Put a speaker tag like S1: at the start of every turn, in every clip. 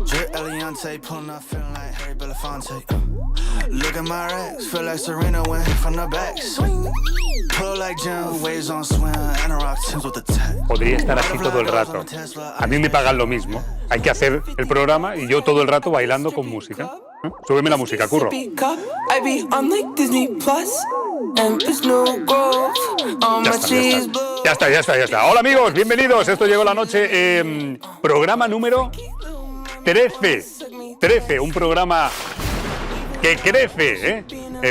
S1: Drip Eliante, pulling up, feeling like Harry Belafonte. Look at my racks, feel like Serena went from the back. Swing, pull like Jim, waves on swim, and a rock Timbs with the tech.
S2: Podría estar aquí todo el rato. A mí me pagan lo mismo. Hay que hacer el programa y yo todo el rato bailando con música. Súbeme la música, curro. Ya está. Hola amigos, bienvenidos. Esto llegó la noche. Programa número 13. 13, un programa que crece,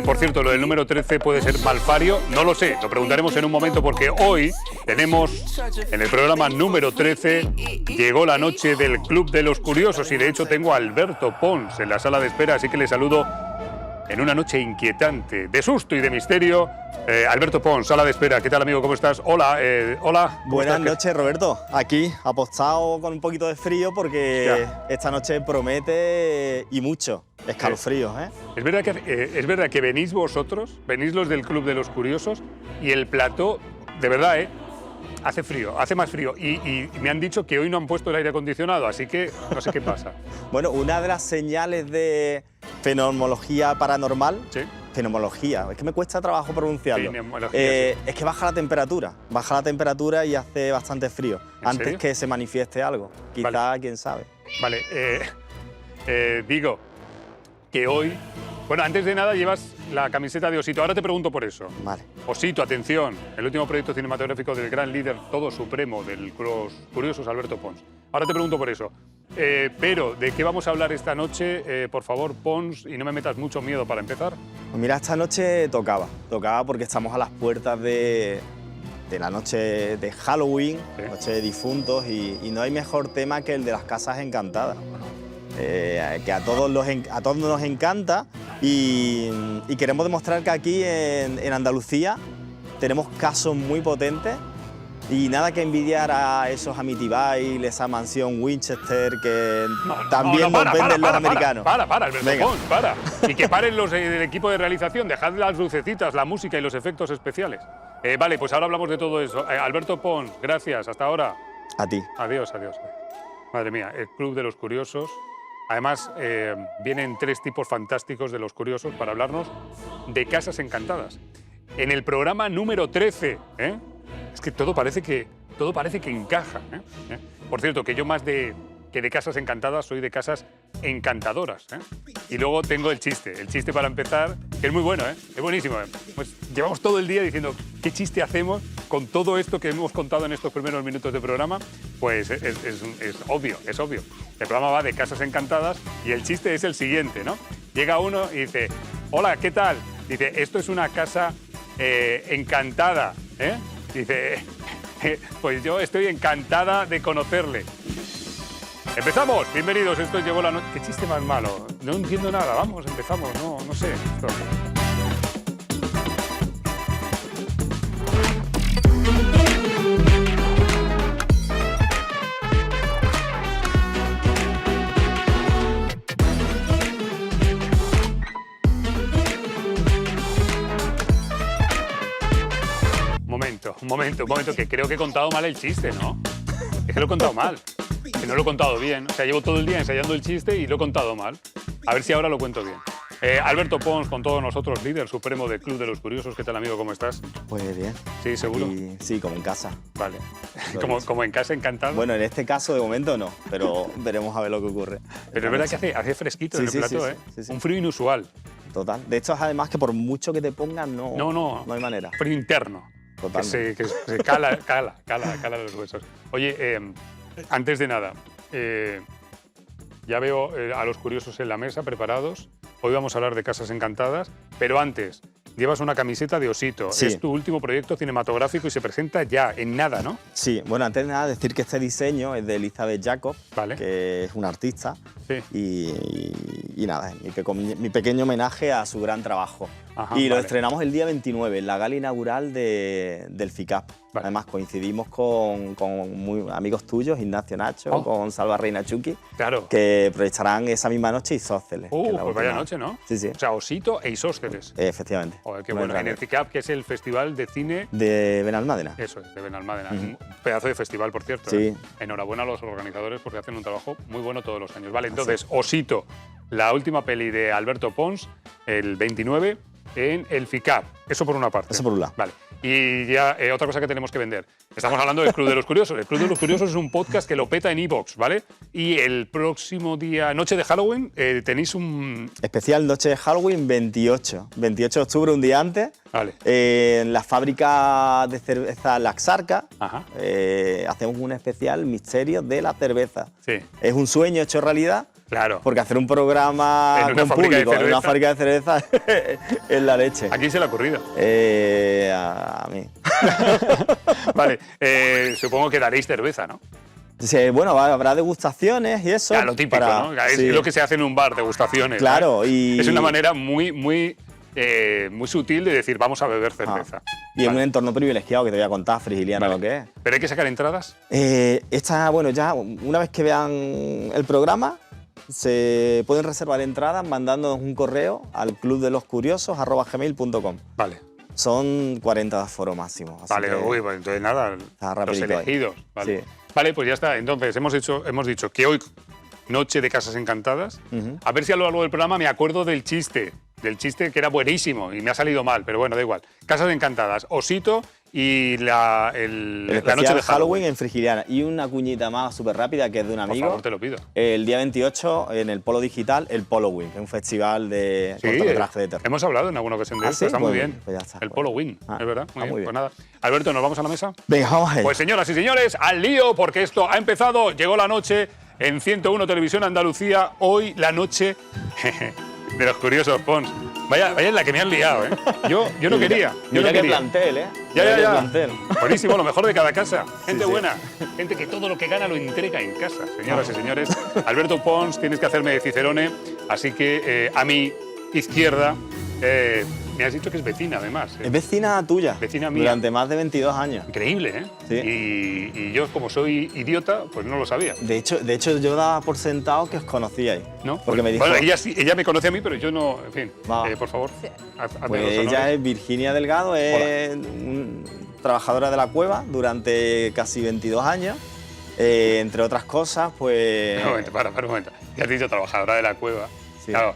S2: por cierto, lo del número 13 puede ser malfario, no lo sé, lo preguntaremos en un momento porque hoy tenemos en el programa número 13, llegó la noche del Club de los Curiosos y de hecho tengo a Alberto Pons en la sala de espera, así que le saludo en una noche inquietante, de susto y de misterio. Alberto Pons, sala de espera, ¿qué tal amigo? ¿Cómo estás? Hola, hola.
S3: Buenas noches Roberto, aquí apostado con un poquito de frío porque esta noche promete y mucho. Escalofríos, ¿eh?
S2: Es verdad que venís vosotros, venís los del Club de los Curiosos y el plató, de verdad, hace frío, hace más frío. Y me han dicho que hoy no han puesto el aire acondicionado, así que no sé qué pasa.
S3: Bueno, una de las señales de fenomenología paranormal,
S2: ¿sí?
S3: Fenomenología, es que me cuesta trabajo pronunciarlo.
S2: Sí.
S3: Es que baja la temperatura y hace bastante frío. Antes
S2: serio?
S3: que se manifieste algo, quizá,
S2: vale.
S3: Quién sabe.
S2: Vale, digo que hoy, bueno, antes de nada llevas la camiseta de Osito, ahora te pregunto por eso.
S3: Vale.
S2: Osito, atención, el último proyecto cinematográfico del gran líder todo supremo del Los Curiosos, Alberto Pons. Ahora te pregunto por eso. Pero, ¿de qué vamos a hablar esta noche? Por favor, Pons, y no me metas mucho miedo para empezar.
S3: Pues mira, esta noche tocaba porque estamos a las puertas de la noche de Halloween,
S2: ¿sí?
S3: Noche de difuntos, y no hay mejor tema que el de las casas encantadas. Que a todos nos encanta y queremos demostrar que aquí en Andalucía tenemos casos muy potentes y nada que envidiar a esos Amityville, esa mansión Winchester que también nos venden los americanos.
S2: Para, Alberto Pons, para. Y que paren los del equipo de realización, dejad las lucecitas, la música y los efectos especiales. Vale, pues ahora hablamos de todo eso. Alberto Pons, gracias, hasta ahora.
S3: A ti.
S2: Adiós. Madre mía, el Club de los Curiosos. Además, vienen tres tipos fantásticos de los curiosos para hablarnos de casas encantadas. En el programa número 13, es que todo parece que encaja. Por cierto, que yo más que de casas encantadas, soy de casas encantadoras. Y luego tengo el chiste para empezar, que es muy bueno, es buenísimo. Pues llevamos todo el día diciendo qué chiste hacemos con todo esto que hemos contado en estos primeros minutos de programa. Pues es obvio. El programa va de casas encantadas y el chiste es el siguiente, ¿no? Llega uno y dice, hola, ¿qué tal? Dice, esto es una casa encantada, Dice, pues yo estoy encantada de conocerle. ¡Empezamos! Bienvenidos, esto llegó la noche. ¿Qué chiste más malo? No entiendo nada, vamos, empezamos, no sé. Esto. Un momento, que creo que he contado mal el chiste, ¿no? Es que lo he contado mal, que no lo he contado bien. O sea, llevo todo el día ensayando el chiste y lo he contado mal. A ver si ahora lo cuento bien. Alberto Pons, con todos nosotros, líder supremo del Club de los Curiosos. ¿Qué tal, amigo? ¿Cómo estás?
S3: Pues bien.
S2: ¿Sí, seguro?
S3: Sí, como en casa.
S2: Vale. Como en casa, encantado.
S3: Bueno, en este caso, de momento no, pero veremos a ver lo que ocurre.
S2: Pero es verdad que hace fresquito en el plató,
S3: Sí.
S2: Un frío inusual.
S3: Total. De hecho, además que por mucho que te pongan, no hay manera.
S2: Frío interno.
S3: Totalmente.
S2: Que se cala los huesos. Oye, antes de nada, ya veo a los curiosos en la mesa preparados. Hoy vamos a hablar de casas encantadas, pero antes, llevas una camiseta de Osito.
S3: Sí.
S2: Es tu último proyecto cinematográfico y se presenta ya, en nada, ¿no?
S3: Sí, bueno, antes de nada decir que este diseño es de Elizabeth Jacob,
S2: vale.
S3: Que es una artista.
S2: Sí.
S3: Y nada, mi pequeño homenaje a su gran trabajo.
S2: Ajá,
S3: y lo
S2: vale.
S3: estrenamos el día 29, en la gala inaugural del FICAP.
S2: Vale.
S3: Además, coincidimos con amigos tuyos, Ignacio Nacho,
S2: Oh.
S3: con Salva Reina Chucky,
S2: Claro.
S3: que proyectarán esa misma noche Isósceles. que es la
S2: Pues vaya
S3: última.
S2: noche, ¿no?
S3: Sí, sí.
S2: O sea, Osito e Isósceles.
S3: Efectivamente.
S2: Joder, qué
S3: Muy
S2: bueno. En
S3: grande.
S2: el FICAP, que es el festival de cine.
S3: De Benalmádena.
S2: Eso es, de Benalmádena. Un pedazo de festival, por cierto.
S3: Sí.
S2: Enhorabuena a los organizadores porque hacen un trabajo muy bueno todos los años. Vale, entonces, Osito, la última peli de Alberto Pons, el 29, en el FICAP. Eso por una parte.
S3: Eso por un lado.
S2: Vale. Y ya, otra cosa que tenemos que vender. Estamos hablando del Club de los Curiosos. El Club de los Curiosos es un podcast que lo peta en iVoox, ¿vale? Y el próximo día, noche de Halloween, tenéis un...
S3: Especial Noche de Halloween 28 de octubre, un día antes,
S2: Vale.
S3: en la fábrica de cerveza Laxarca.
S2: Ajá.
S3: Hacemos un especial misterio de la cerveza.
S2: Sí,
S3: Es un sueño hecho realidad,
S2: claro.
S3: porque hacer un programa
S2: En una
S3: con
S2: fábrica de
S3: público en una
S2: cerveza.
S3: fábrica de cerveza es la leche.
S2: ¿A quién se le ha ocurrido?
S3: A mí.
S2: Vale, supongo que daréis cerveza, ¿no?
S3: Sí, bueno, habrá degustaciones y eso.
S2: Ya, lo típico, ¿no? Es
S3: sí.
S2: lo que se hace en un bar, degustaciones.
S3: Claro,
S2: ¿vale?
S3: y...
S2: Es una manera muy sutil de decir, vamos a beber cerveza.
S3: Y en
S2: Vale.
S3: un entorno privilegiado que te voy a contar, Frigiliana,
S2: Vale.
S3: lo que es.
S2: ¿Pero hay que sacar entradas?
S3: Bueno, ya una vez que vean el programa, se pueden reservar entradas mandándonos un correo al clubdeloscuriosos@gmail.com.
S2: Vale.
S3: Son 40 de aforo máximo. Así
S2: Vale,
S3: que
S2: uy, pues entonces nada,
S3: está
S2: los
S3: rapidito ahí.
S2: elegidos. Vale.
S3: Sí.
S2: Vale, pues ya está. Entonces, hemos dicho que hoy, noche de Casas Encantadas,
S3: Ujú.
S2: a ver si a lo largo del programa me acuerdo del chiste que era buenísimo y me ha salido mal, pero bueno, da igual. Casas Encantadas, Osito y la
S3: especial
S2: noche de
S3: Halloween en Frigiliana. Y una cuñita más súper rápida que es de un
S2: Por
S3: amigo.
S2: favor, te lo pido.
S3: El día 28 en el Polo Digital, el Polowin, que es un festival de
S2: Sí,
S3: cortometraje de terror.
S2: hemos hablado en alguna ocasión de
S3: ¿Ah,
S2: esto,
S3: sí?
S2: está muy
S3: Pues-
S2: bien.
S3: pues ya está,
S2: el
S3: pues.
S2: Polo Win,
S3: Ah,
S2: es verdad. Muy bien.
S3: muy bien.
S2: Pues nada. Alberto, ¿nos vamos a la mesa?
S3: Venga, vamos a ir.
S2: Pues señoras y señores, al lío, porque esto ha empezado, llegó la noche en 101 Televisión Andalucía, hoy la noche de los curiosos Pons. Vaya en la que me han liado, ¿eh? Yo no quería, yo
S3: Mira
S2: no
S3: qué
S2: quería.
S3: plantel, ¿eh?
S2: Ya,
S3: Mira qué
S2: ya.
S3: plantel.
S2: Buenísimo, lo mejor de cada casa. Gente
S3: sí.
S2: buena, gente que todo lo que gana lo entrega en casa. Señoras y señores, Alberto Pons, tienes que hacerme de Cicerone, así que a mi izquierda, me has dicho que es vecina además.
S3: Es vecina tuya.
S2: Vecina mía.
S3: Durante más de 22 años.
S2: Increíble, ¿eh?
S3: Sí.
S2: Y yo, como soy idiota, pues no lo sabía.
S3: De hecho, yo daba por sentado que os conocíais.
S2: ¿No?
S3: Porque me dijo.
S2: Bueno, ella me conoce a mí, pero yo no. En fin,
S3: Va.
S2: por favor, hazme
S3: Pues
S2: los
S3: ella
S2: honores.
S3: es Virginia Delgado, es trabajadora de la cueva durante casi 22 años. Entre otras cosas, pues.
S2: Un momento, para un momento. Ya has dicho trabajadora de la cueva.
S3: Sí.
S2: Claro,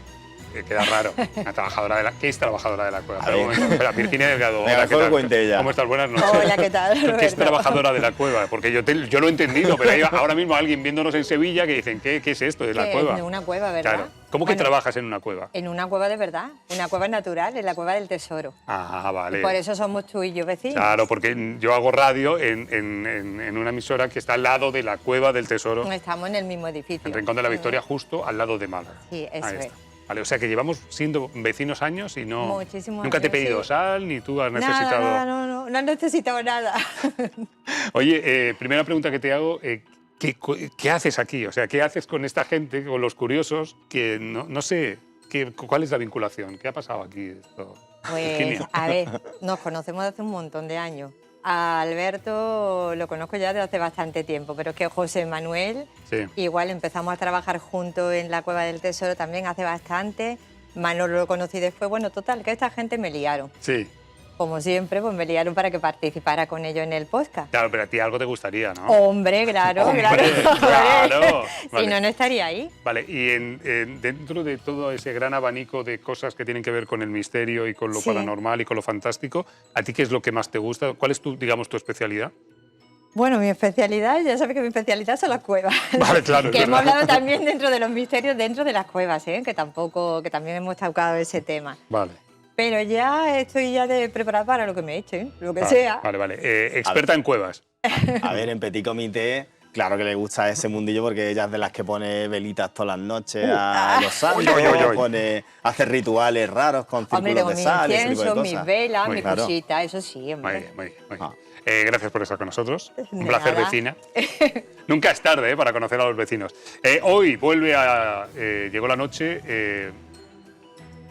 S2: queda raro. Una trabajadora de la... ¿Qué es trabajadora de la cueva?
S3: A
S2: Pero un
S3: ver.
S2: momento, espera, Virginia Delgado.
S3: Venga,
S2: Hola, ¿qué
S3: mejor
S2: tal?
S3: lo cuente ella.
S2: ¿Cómo estás? Buenas noches.
S4: Hola, ¿qué tal,
S2: ¿Qué es
S4: Roberto?
S2: trabajadora de la cueva? Porque yo lo he entendido, pero hay ahora mismo alguien viéndonos en Sevilla que dicen, ¿qué es esto de la
S4: Que
S2: cueva?
S4: es de una cueva, ¿verdad?
S2: Claro. ¿Cómo que
S4: Bueno,
S2: trabajas en una cueva?
S4: En una cueva de verdad, una cueva natural, en la cueva del tesoro.
S2: Ah, vale.
S4: Por eso somos tú y yo vecinos.
S2: Claro, porque yo hago radio en una emisora que está al lado de la Cueva del Tesoro,
S4: Estamos en el mismo edificio.
S2: en Rincón de la Victoria, justo al lado de Málaga.
S4: Sí, eso
S2: Ahí
S4: es.
S2: está. Vale, o sea que llevamos siendo vecinos años y no...
S4: Muchísimos
S2: Nunca te he
S4: años,
S2: pedido
S4: sí.
S2: sal, ni tú has necesitado...
S4: Nada, no he necesitado nada.
S2: Oye, primera pregunta que te hago, ¿qué haces aquí? O sea, ¿qué haces con esta gente, con los curiosos, que no sé, cuál es la vinculación? ¿Qué ha pasado aquí?
S4: Pues,
S2: Virginia.
S4: a ver, nos conocemos desde hace un montón de años. A Alberto lo conozco ya desde hace bastante tiempo, pero es que José Manuel,
S2: Sí.
S4: igual empezamos a trabajar juntos en la Cueva del Tesoro también hace bastante. Manolo lo conocí después. Bueno, total, que esta gente me liaron.
S2: Sí,
S4: Como siempre, pues me liaron para que participara con ellos en el podcast.
S2: claro, pero a ti algo te gustaría, ¿no?
S4: Hombre, claro,
S2: Hombre,
S4: claro.
S2: claro.
S4: Si
S2: Vale.
S4: no, no estaría ahí.
S2: Vale, y dentro de todo ese gran abanico de cosas que tienen que ver con el misterio y con lo
S4: Sí.
S2: paranormal y con lo fantástico, ¿a ti qué es lo que más te gusta? ¿Cuál es tu especialidad?
S4: Bueno, mi especialidad, ya sabes que mi especialidad son las cuevas.
S2: Vale, claro, es
S4: Que hemos
S2: verdad.
S4: hablado también dentro de los misterios dentro de las cuevas, ¿eh? que también hemos tocado ese tema.
S2: Vale.
S4: Pero ya estoy preparada para lo que me echen, lo que
S2: Vale,
S4: sea.
S2: Vale. Experta en cuevas.
S3: A ver, en Petit Comité, claro que le gusta ese mundillo porque ella es de las que pone velitas todas las noches a los santos,
S2: Uy, uy, uy, uy.
S3: hace rituales raros con
S4: Hombre,
S3: círculos
S4: tengo
S3: de
S4: mis
S3: sal y ese tipo de
S4: inciensos,
S3: cosas.
S4: mis velas,
S2: Muy
S4: mis
S3: claro.
S4: cositas, eso sí, hombre.
S2: Muy bien, muy bien.
S3: Ah.
S2: Gracias por estar con nosotros. Un
S4: De
S2: placer,
S4: nada.
S2: vecina. Nunca es tarde para conocer a los vecinos. Hoy llegó la noche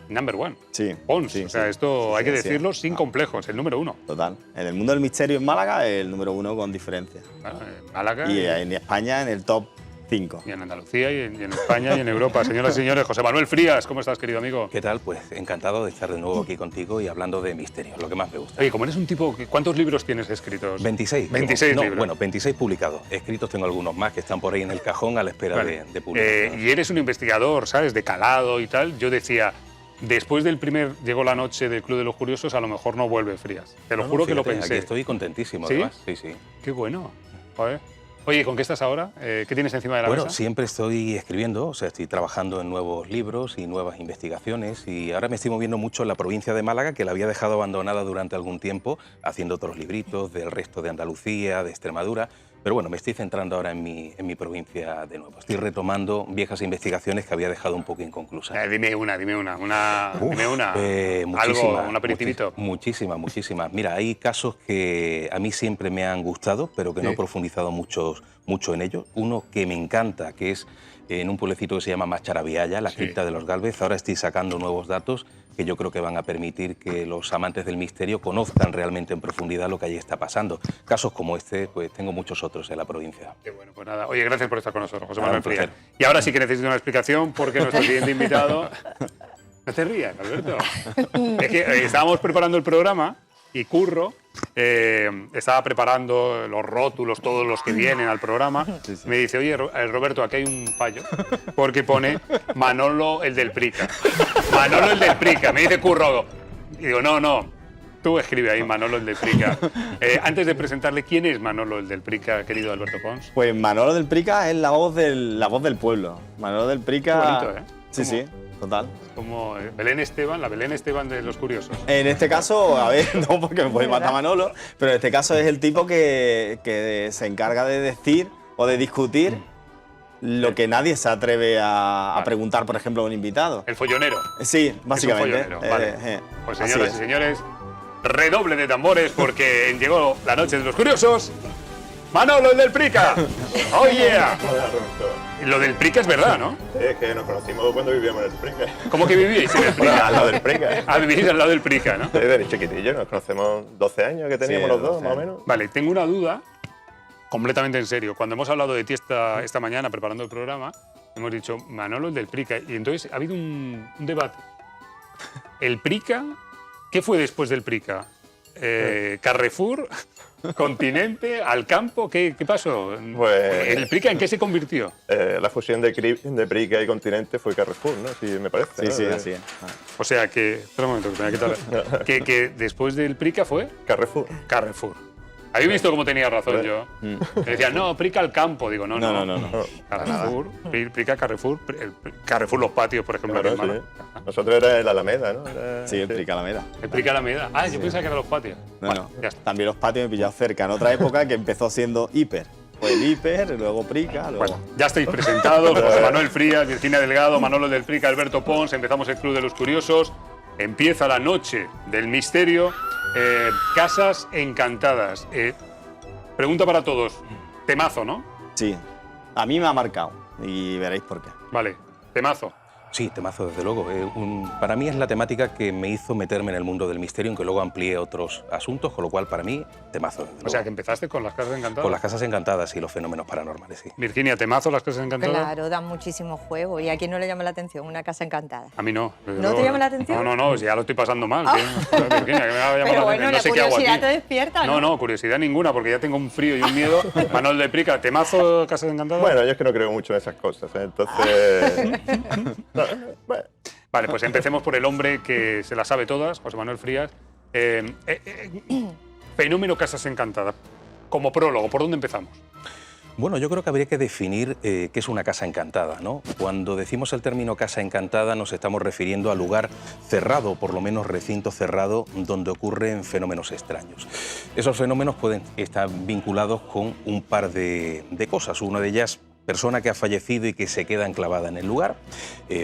S2: number one.
S3: Sí.
S2: Pons.
S3: Sí,
S2: o sea,
S3: sí.
S2: esto
S3: Sí,
S2: hay que
S3: sí,
S2: decirlo
S3: sí.
S2: sin complejos, el número 1.
S3: Total. En el mundo del misterio en Málaga, el número 1 con diferencia.
S2: Bueno, en Málaga
S3: Y en España, en el top 5.
S2: y en Andalucía y en España y en Europa. Señoras y señores, José Manuel Frías, ¿cómo estás, querido amigo?
S5: ¿Qué tal? Pues encantado de estar de nuevo aquí contigo y hablando de misterios, lo que más me gusta.
S2: Oye, como eres un tipo, ¿cuántos libros tienes escritos?
S5: 26.
S2: 26
S5: no,
S2: libros.
S5: Bueno, 26 publicados. Escritos tengo algunos más que están por ahí en el cajón a la espera
S2: Vale.
S5: de publicación.
S2: Y eres un investigador, ¿sabes? De calado y tal. Yo decía, después del primer Llegó la noche del Club de los Curiosos, a lo mejor no vuelve Frías. Te lo
S5: No,
S2: juro que lo
S5: fíjate,
S2: pensé.
S5: Aquí estoy contentísimo,
S2: ¿Sí?
S5: además. Sí, sí.
S2: Qué bueno. Joder. Oye, ¿con qué estás ahora? ¿Qué tienes encima de la
S5: Bueno,
S2: mesa?
S5: siempre estoy escribiendo, o sea, estoy trabajando en nuevos libros y nuevas investigaciones y ahora me estoy moviendo mucho en la provincia de Málaga, que la había dejado abandonada durante algún tiempo, haciendo otros libritos del resto de Andalucía, de Extremadura. Pero bueno, me estoy centrando ahora en mi provincia de nuevo. Estoy retomando viejas investigaciones que había dejado un poco inconclusas.
S2: Dime una. Dime una. Algo,
S5: Muchísimas,
S2: un aperitivito.
S5: Muchísimas. Mira, hay casos que a mí siempre me han gustado, pero que no he profundizado mucho en ellos. Uno que me encanta, que es en un pueblecito que se llama Macharabiaya, la cripta de los Gálvez. Ahora estoy sacando nuevos datos que yo creo que van a permitir que los amantes del misterio conozcan realmente en profundidad lo que allí está pasando. Casos como este, pues tengo muchos otros en la provincia.
S2: Qué bueno, pues nada. Oye, gracias por estar con nosotros, José
S5: Nada,
S2: Manuel
S5: un
S2: Frías.
S5: placer.
S2: Y ahora sí que necesito una explicación porque nuestro siguiente invitado... No te rías, Alberto. Es que estábamos preparando el programa y Curro estaba preparando los rótulos, todos los que vienen al programa. Me dice, oye, Roberto, aquí hay un fallo, porque pone Manolo el del Prica. Manolo el del Prica. Me dice Curro. Y digo, no, tú escribe ahí Manolo el del Prica. Antes de presentarle, ¿quién es Manolo el del Prica, querido Alberto Pons?
S3: Pues Manolo del Prica es la voz del pueblo. Manolo del Prica...
S2: Qué bonito, ¿eh?
S3: Sí, sí, total.
S2: Como Belén Esteban, la Belén Esteban de los curiosos.
S3: En este caso, a ver, no porque me puede matar Manolo, pero en este caso es el tipo que se encarga de decir o de discutir lo que nadie se atreve a preguntar, por ejemplo, a un invitado.
S2: El follonero.
S3: Sí, básicamente.
S2: Es un follonero, vale. Pues
S3: así
S2: señoras y
S3: es.
S2: señores, redoble de tambores porque llegó la noche de los curiosos. Manolo, el del Prica. ¡Oh, yeah!
S6: Hola, Roberto.
S2: Y lo del Prica es verdad, ¿no?
S6: Es que nos conocimos cuando vivíamos en el Prica.
S2: ¿Cómo que vivíais en el
S6: Bueno,
S2: Prica?
S6: al lado del Prica.
S2: Ah, vivís al lado del Prica, ¿no?
S6: Desde chiquitillo, nos conocemos 12 años que teníamos
S3: Sí,
S6: los dos,
S3: 12
S6: más o
S3: años.
S6: menos.
S2: Vale, tengo una duda completamente en serio. Cuando hemos hablado de ti esta mañana preparando el programa, hemos dicho Manolo, el del Prica. Y entonces ha habido un debate. ¿El Prica? ¿Qué fue después del Prica? ¿Carrefour? ¿Continente? ¿Al campo? ¿Qué pasó?
S6: Pues-
S2: ¿El Prica en qué se convirtió?
S6: La fusión de Prica y Continente fue Carrefour, ¿no? Sí, me parece.
S3: Sí,
S6: ¿no?
S3: sí, así es.
S2: O sea que... Espera un momento, que me voy a quitar. que después del Prica fue
S6: Carrefour.
S2: Carrefour. ¿Habéis visto cómo tenía razón yo? Me decían, no, Prica al campo. Digo, no.
S3: No.
S2: Carrefour, Prica, Carrefour, Carrefour Los Patios, por ejemplo,
S6: Claro,
S2: aquí en
S6: sí.
S2: Málaga.
S6: Nosotros era el Alameda, ¿no? Era-
S3: Sí, el Prica Alameda.
S2: El Prica Alameda. Ah, yo pensaba que eran Los Patios.
S3: No,
S2: Bueno,
S3: no.
S2: ya está.
S3: También los patios me he pillado cerca. En otra época que empezó siendo hiper. Fue el hiper, luego Prica, luego...
S2: Bueno, ya estáis presentados, José Manuel Frías, Virginia Delgado, Manolo del Prica, Alberto Pons. Empezamos el Club de los Curiosos. Empieza la noche del misterio. Casas encantadas. Pregunta para todos. Temazo, ¿no?
S3: Sí. A mí me ha marcado y veréis por qué.
S2: Vale, temazo.
S5: Sí, temazo, desde luego. Para mí es la temática que me hizo meterme en el mundo del misterio, aunque luego amplié otros asuntos, con lo cual para mí, temazo, desde luego.
S2: O sea, que empezaste con las casas encantadas.
S5: Con las casas encantadas y los fenómenos paranormales, sí.
S2: Virginia, temazo, las casas encantadas.
S4: Claro, dan muchísimo juego. ¿Y a quién no le llama la atención una casa encantada?
S2: A mí no.
S4: ¿No te llama la atención?
S2: No, si ya lo estoy pasando mal. ¿Qué? Virginia, que me va a llamar
S4: Pero
S2: la
S4: bueno,
S2: atención. No
S4: la
S2: sé qué hago
S4: curiosidad
S2: aquí.
S4: te despierta, ¿no?
S2: No, curiosidad ninguna, porque ya tengo un frío y un miedo. Manuel de Prica, temazo, casas encantadas.
S6: Bueno, yo es que no creo mucho en esas cosas, ¿eh? Entonces... no, bueno.
S2: Vale, pues empecemos por el hombre que se las sabe todas, José Manuel Frías. Fenómeno casas encantadas. Como prólogo, ¿por dónde empezamos?
S5: Bueno, yo creo que habría que definir qué es una casa encantada, ¿no? Cuando decimos el término casa encantada nos estamos refiriendo al lugar cerrado, o por lo menos recinto cerrado, donde ocurren fenómenos extraños. Esos fenómenos pueden estar vinculados con un par de cosas. Una de ellas, persona que ha fallecido y que se queda enclavada en el lugar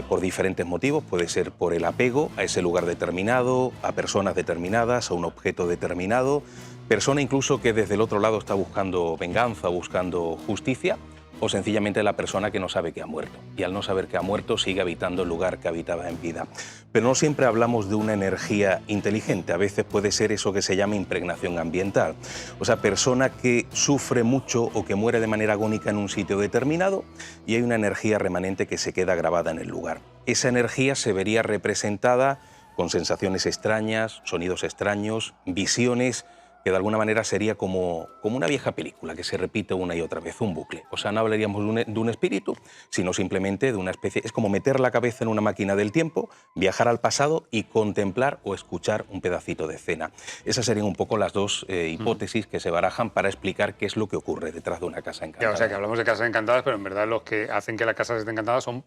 S5: por diferentes motivos. Puede ser por el apego a ese lugar determinado, a personas determinadas, a un objeto determinado. Persona incluso que desde el otro lado está buscando venganza, buscando justicia. o sencillamente la persona que no sabe que ha muerto. Y al no saber que ha muerto, sigue habitando el lugar que habitaba en vida. Pero no siempre hablamos de una energía inteligente. A veces puede ser eso que se llama impregnación ambiental. O sea, persona que sufre mucho o que muere de manera agónica en un sitio determinado y hay una energía remanente que se queda grabada en el lugar. Esa energía se vería representada con sensaciones extrañas, sonidos extraños, visiones, que de alguna manera sería como una vieja película que se repite una y otra vez, un bucle. O sea, no hablaríamos de un espíritu, sino simplemente de una especie... Es como meter la cabeza en una máquina del tiempo, viajar al pasado y contemplar o escuchar un pedacito de escena. Esas serían un poco las dos hipótesis que se barajan para explicar qué es lo que ocurre detrás de una casa encantada.
S2: Ya, o sea, que hablamos de casas encantadas, pero en verdad los que hacen que las casas estén encantadas son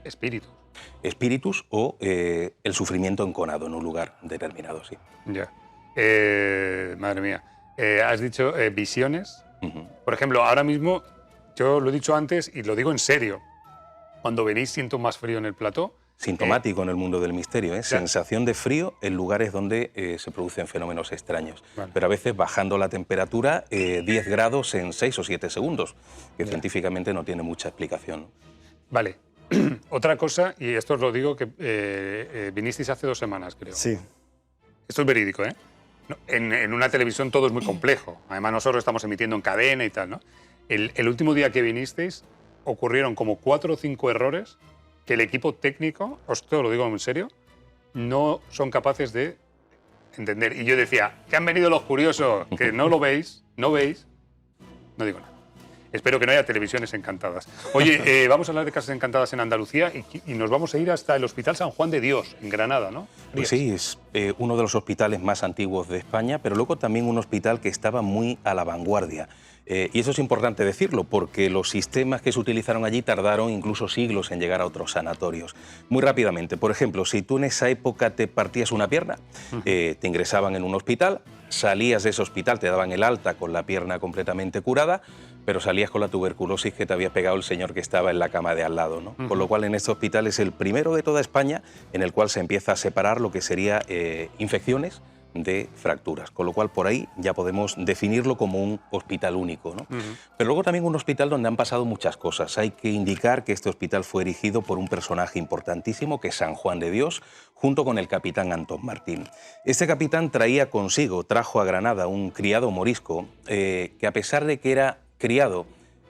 S2: espíritus.
S5: Espíritus o el sufrimiento enconado en un lugar determinado, sí.
S2: Ya. Madre mía. Has dicho visiones. Por ejemplo, ahora mismo, yo lo he dicho antes y lo digo en serio. Cuando venís siento más frío en el plató.
S5: Sintomático en el mundo del misterio, ¿eh? Sensación de frío en lugares donde se producen fenómenos extraños.
S2: Vale.
S5: Pero a veces bajando la temperatura 10 grados en 6 o 7 segundos, que científicamente no tiene mucha explicación.
S2: Vale. Otra cosa, y esto os lo digo, que vinisteis hace 2 semanas, creo.
S3: Sí.
S2: Esto es verídico, ¿eh? No, en una televisión todo es muy complejo. Además, nosotros estamos emitiendo en cadena y tal, ¿no? El último día que vinisteis ocurrieron como 4 o 5 errores que el equipo técnico, esto lo digo en serio, no son capaces de entender. Y yo decía, que han venido los curiosos, que no lo veis, no veis, no digo nada. Espero que no haya televisiones encantadas. Oye, vamos a hablar de casas encantadas en Andalucía y nos vamos a ir hasta el Hospital San Juan de Dios, en Granada, ¿no?
S5: Pues sí, es uno de los hospitales más antiguos de España, pero luego también un hospital que estaba muy a la vanguardia. Y eso es importante decirlo, porque los sistemas que se utilizaron allí tardaron incluso siglos en llegar a otros sanatorios. Muy rápidamente, por ejemplo, si tú en esa época te partías una pierna, te ingresaban en un hospital, salías de ese hospital, te daban el alta con la pierna completamente curada, pero salías con la tuberculosis que te había pegado el señor que estaba en la cama de al lado, ¿no? Con lo cual en este hospital es el primero de toda España en el cual se empieza a separar lo que sería infecciones de fracturas, con lo cual por ahí ya podemos definirlo como un hospital único, ¿no? Pero luego también un hospital donde han pasado muchas cosas. Hay que indicar que este hospital fue erigido por un personaje importantísimo, que es San Juan de Dios, junto con el capitán Antón Martín. Este capitán trajo a Granada un criado morisco que, a pesar de que era criado,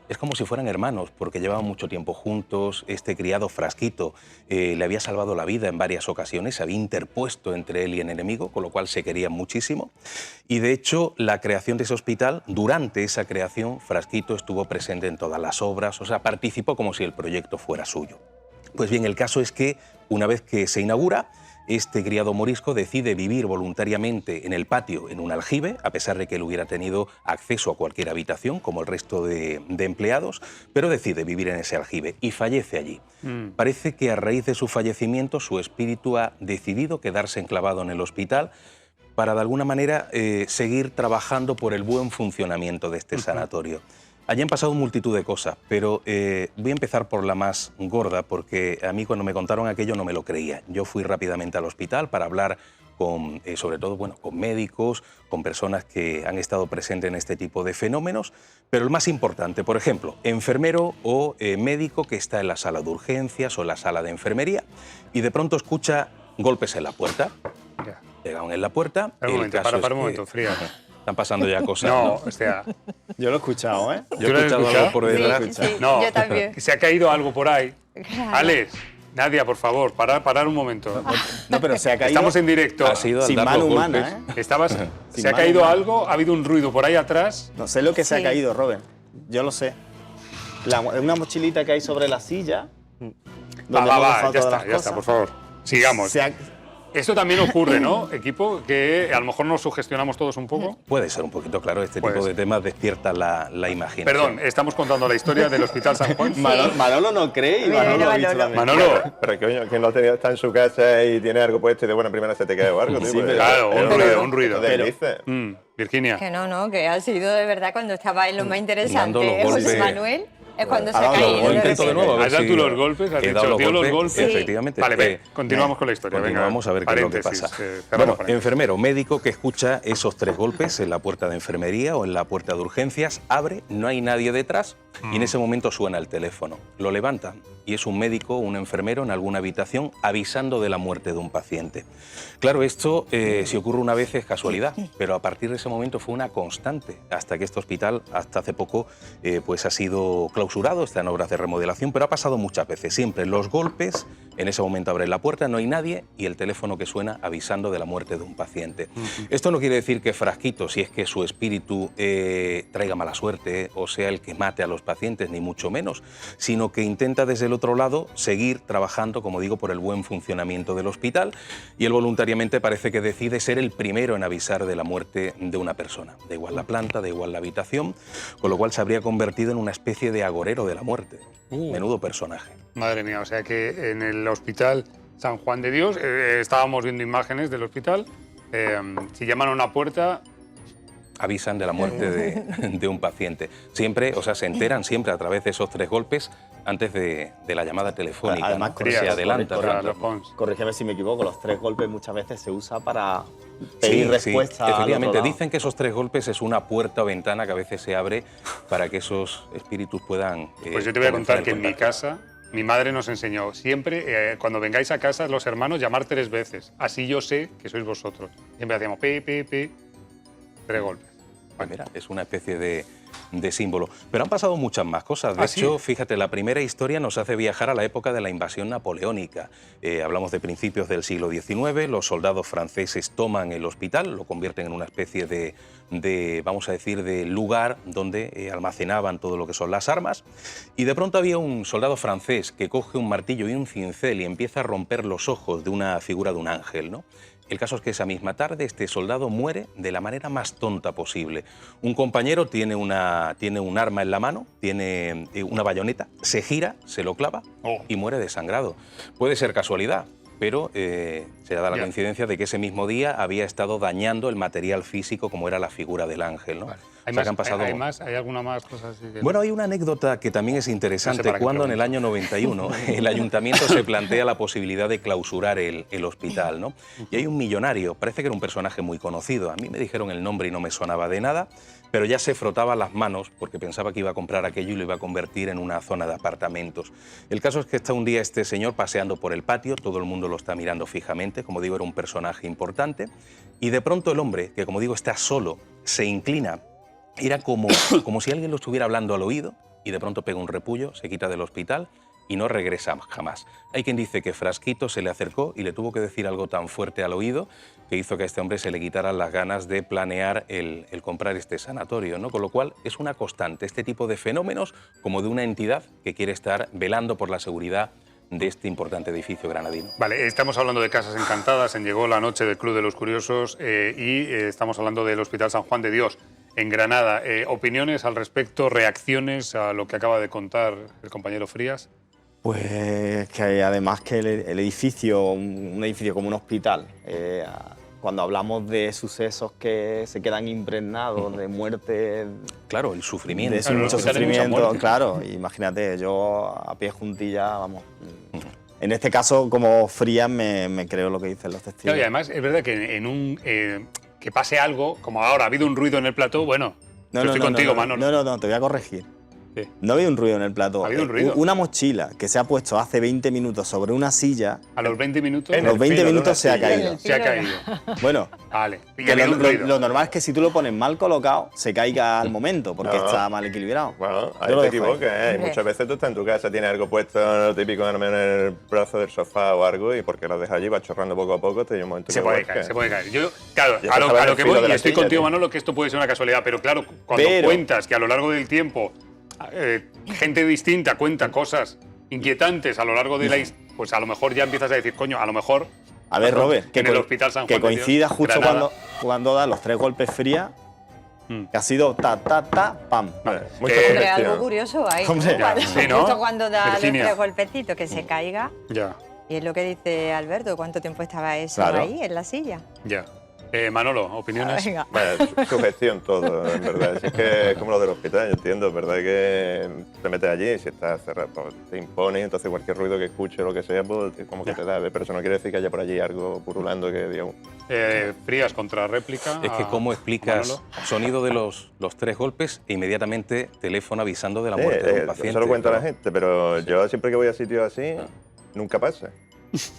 S5: es como si fueran hermanos, porque llevaban mucho tiempo juntos. Este criado Frasquito le había salvado la vida en varias ocasiones, se había interpuesto entre él y el enemigo, con lo cual se querían muchísimo. Y de hecho, la creación de ese hospital, durante esa creación, Frasquito estuvo presente en todas las obras, o sea, participó como si el proyecto fuera suyo. Pues bien, el caso es que, una vez que se inaugura, este criado morisco decide vivir voluntariamente en el patio, en un aljibe, a pesar de que él hubiera tenido acceso a cualquier habitación, como el resto de empleados, pero decide vivir en ese aljibe y fallece allí. Parece que a raíz de su fallecimiento su espíritu ha decidido quedarse enclavado en el hospital para, de alguna manera, seguir trabajando por el buen funcionamiento de este sanatorio. Allí han pasado multitud de cosas, pero voy a empezar por la más gorda, porque a mí cuando me contaron aquello no me lo creía. Yo fui rápidamente al hospital para hablar con, sobre todo, bueno, con médicos, con personas que han estado presentes en este tipo de fenómenos, pero el más importante, por ejemplo, enfermero o médico que está en la sala de urgencias o en la sala de enfermería y de pronto escucha golpes en la puerta.
S2: Ya.
S5: Llegaron en la puerta.
S2: Un momento, para un momento, Fría.
S5: Están pasando ya cosas.
S2: No, o sea...
S3: Yo lo he escuchado, ¿eh?
S5: Yo he escuchado algo por detrás.
S4: Sí, sí,
S2: No,
S4: yo también.
S2: se ha caído algo por ahí.
S4: Claro.
S2: Alex, Nadia, por favor, parar un momento.
S3: No, pero se ha caído
S2: Estamos en directo.
S5: Ha sido al
S3: sin
S5: dar
S3: mano
S5: los
S3: humana,
S5: golpes.
S3: ¿eh?
S2: Se ha
S3: mano
S2: caído
S3: humana.
S2: algo, ha habido un ruido por ahí atrás.
S3: No sé lo que se ha
S4: Sí.
S3: caído, Robert. Yo lo sé. Una mochilita que hay sobre la silla. donde hemos dejado
S2: ya
S3: todas las
S2: está,
S3: cosas.
S2: por favor. Sigamos.
S3: Se ha-
S2: Esto también ocurre, ¿no, equipo? Que a lo mejor nos sugestionamos todos un poco.
S5: Puede ser un poquito, claro, este
S2: Puede
S5: tipo
S2: ser.
S5: de temas despierta la imaginación.
S2: Perdón, estamos contando la historia del Hospital San Juan.
S3: Manolo no cree y
S4: Mira,
S3: Manolo
S4: mira,
S3: ha visto
S4: Manolo.
S3: también.
S2: Manolo,
S6: Pero coño, quien lo ha tenido, está en su casa y tiene algo puesto y de buena primera se te cae o algo. tío,
S3: Sí,
S6: pues,
S3: pero-
S2: claro, un ruido.
S6: ¿Qué dices?
S2: Virginia.
S4: Que no, que ha sido de verdad cuando estaba en lo más interesante,
S5: dando los
S4: José
S5: golpes.
S4: Manuel. Es cuando se
S3: Ha
S4: ha
S3: dado
S4: caído.
S3: los golpes.
S5: Intento de nuevo. A ver
S2: ¿Has dado
S5: si-
S2: tú los golpes? ¿Has
S5: he
S2: dicho,
S5: dado los
S2: dio los
S5: golpes,
S2: golpes?
S5: efectivamente.
S2: Vale, continuamos con la historia.
S5: Continuamos
S2: venga,
S5: a ver qué es lo que
S2: paréntesis,
S5: pasa.
S2: cerramos
S5: Bueno,
S2: paréntesis.
S5: enfermero, médico que escucha esos 3 golpes en la puerta de enfermería o en la puerta de urgencias, abre, no hay nadie detrás y en ese momento suena el teléfono. Lo levantan y es un médico o un enfermero en alguna habitación avisando de la muerte de un paciente. Claro, esto si ocurre una vez es casualidad, pero a partir de ese momento fue una constante, hasta que este hospital, hasta hace poco, pues ha sido clausurado, está en obras de remodelación, pero ha pasado muchas veces. Siempre los golpes, en ese momento abren la puerta, no hay nadie y el teléfono que suena avisando de la muerte de un paciente. Esto no quiere decir que Frasquito, si es que su espíritu traiga mala suerte o sea el que mate a los pacientes, ni mucho menos, sino que intenta desde el otro lado seguir trabajando, como digo, por el buen funcionamiento del hospital, y él voluntariamente parece que decide ser el primero en avisar de la muerte de una persona. Da igual la planta, da igual la habitación, con lo cual se habría convertido en una especie de agorero de la muerte. Menudo personaje.
S2: Madre mía, o sea que en el hospital San Juan de Dios, estábamos viendo imágenes del hospital, si llaman a una puerta,
S5: Avisan de la muerte de un paciente. Siempre, o sea, se enteran siempre a través de esos 3 golpes antes de la llamada telefónica.
S3: Además,
S5: ¿no? Se adelanta.
S3: Corrígeme si me equivoco, los 3 golpes muchas veces se usa para pedir respuesta.
S5: Sí, efectivamente.
S3: al otro lado.
S5: Dicen que esos 3 golpes es una puerta o ventana que a veces se abre para que esos espíritus puedan.
S2: Pues yo te voy a
S5: comenzar
S2: contar
S5: el
S2: que en mi
S5: contacto.
S2: casa, mi madre nos enseñó siempre, cuando vengáis a casa, los hermanos, llamar 3 veces. Así yo sé que sois vosotros. Siempre hacíamos pi, pi, pi, 3 golpes.
S5: Pues mira, es una especie de símbolo. Pero han pasado muchas más cosas. De hecho, fíjate, la primera historia nos hace viajar a la época de la invasión napoleónica. Hablamos de principios del siglo XIX, los soldados franceses toman el hospital, lo convierten en una especie de vamos a decir, de lugar donde almacenaban todo lo que son las armas. Y de pronto había un soldado francés que coge un martillo y un cincel y empieza a romper los ojos de una figura de un ángel, ¿no? El caso es que esa misma tarde este soldado muere de la manera más tonta posible. Un compañero tiene un arma en la mano, tiene una bayoneta, se gira, se lo clava y muere desangrado. Puede ser casualidad, pero se da la coincidencia de que ese mismo día había estado dañando el material físico como era la figura del ángel, ¿no?
S2: Vale.
S5: O sea, que han pasado...
S2: ¿Hay alguna más cosa así?
S5: Bueno, hay una anécdota que también es interesante.
S2: No sé para qué
S5: Cuando en el
S2: pregunto.
S5: año 91 el ayuntamiento se plantea la posibilidad de clausurar el hospital, ¿no? Y hay un millonario, parece que era un personaje muy conocido. A mí me dijeron el nombre y no me sonaba de nada, pero ya se frotaba las manos porque pensaba que iba a comprar aquello y lo iba a convertir en una zona de apartamentos. El caso es que está un día este señor paseando por el patio, todo el mundo lo está mirando fijamente, como digo, era un personaje importante, y de pronto el hombre, que como digo está solo, se inclina. Era como si alguien lo estuviera hablando al oído y de pronto pega un repullo, se quita del hospital y no regresa jamás. Hay quien dice que Frasquito se le acercó y le tuvo que decir algo tan fuerte al oído que hizo que a este hombre se le quitaran las ganas de planear el comprar este sanatorio, ¿no? Con lo cual es una constante este tipo de fenómenos como de una entidad que quiere estar velando por la seguridad de este importante edificio granadino.
S2: Vale, estamos hablando de Casas Encantadas, en Llegó la Noche del Club de los Curiosos estamos hablando del Hospital San Juan de Dios en Granada. ¿Opiniones al respecto, reacciones a lo que acaba de contar el compañero Frías?
S3: Pues que además que el edificio, un edificio como un hospital, cuando hablamos de sucesos que se quedan impregnados de muerte,
S5: claro, el sufrimiento.
S3: de
S2: Claro,
S3: mucho
S2: el hospital hay mucha
S3: sufrimiento,
S2: muerte.
S3: claro, imagínate, yo a pie juntilla, vamos. En este caso, como Frías, me creo lo que dicen los testigos.
S2: Claro, y además es verdad que en un que pase algo, como ahora ha habido un ruido en el plató, bueno, yo estoy contigo, Manolo.
S3: No, te voy a corregir.
S2: ¿Qué?
S3: No ha habido un ruido en el plató.
S2: ¿Ha habido un ruido?
S3: Una mochila que se ha puesto hace 20 minutos sobre una silla,
S2: A los 20 minutos
S3: a los 20
S6: filo de
S3: minutos
S6: una
S3: se ha
S6: silla.
S3: caído.
S2: se ha caído.
S3: Bueno,
S2: Vale. Y
S3: que
S2: ha habido un ruido.
S3: lo normal es que si tú lo pones mal colocado, se caiga al momento, porque
S6: No.
S3: está mal equilibrado.
S6: Bueno,
S3: Yo
S6: ahí
S3: lo
S6: te
S3: dejo ahí.
S6: equivocas, ¿eh?
S4: Hombre.
S6: Muchas veces tú estás en tu casa, tienes algo puesto, lo típico en el brazo del sofá o algo, y porque lo dejas allí, va chorrando poco a poco, te llega un momento
S2: Se
S6: que
S2: puede
S6: vuelca.
S2: caer, se puede caer. Yo, claro,
S6: Ya
S2: a lo
S6: estaba en
S2: que
S6: el filo
S2: voy,
S6: de
S2: y
S6: la
S2: estoy
S6: silla,
S2: contigo,
S6: tío.
S2: Manolo, que esto puede ser una casualidad, pero claro, cuando
S3: Pero-
S2: cuentas que a lo largo del tiempo gente distinta cuenta cosas inquietantes a lo largo de la pues a lo mejor ya empiezas a decir, coño, a lo mejor
S3: A ver, Robert,
S2: en el Hospital San
S3: que
S2: Juan de Dios,
S3: coincida justo
S2: Granada.
S3: cuando da los 3 golpes Frías,
S2: Mm.
S3: que ha sido ta, pam.
S6: Mucha
S2: Que-
S4: Hombre,
S6: sugestión.
S4: algo curioso hay.
S3: Hombre,
S2: ya, sí, ¿no?
S4: Justo cuando da
S2: Virginia.
S4: los 3 golpecitos, que se caiga.
S2: Ya,
S4: Y es lo que dice Alberto, ¿cuánto tiempo estaba eso
S3: Claro.
S4: ahí, en la silla?
S2: ya. Manolo, ¿opiniones?
S4: Venga.
S6: Vaya, sugestión todo, en verdad. Si es que es como lo del hospital, yo entiendo, es verdad que te metes allí y si estás cerrado, pues, te impones, entonces cualquier ruido que escuche o lo que sea, pues como que te da, pero eso no quiere decir que haya por allí algo purulando que diga...
S2: Frías contra réplica.
S5: Es que cómo explicas
S2: Manolo.
S5: sonido de los 3 golpes e inmediatamente teléfono avisando de la muerte de un paciente.
S6: Eso lo cuenta la
S5: Claro.
S6: gente, pero yo siempre que voy a sitios así, nunca pasa.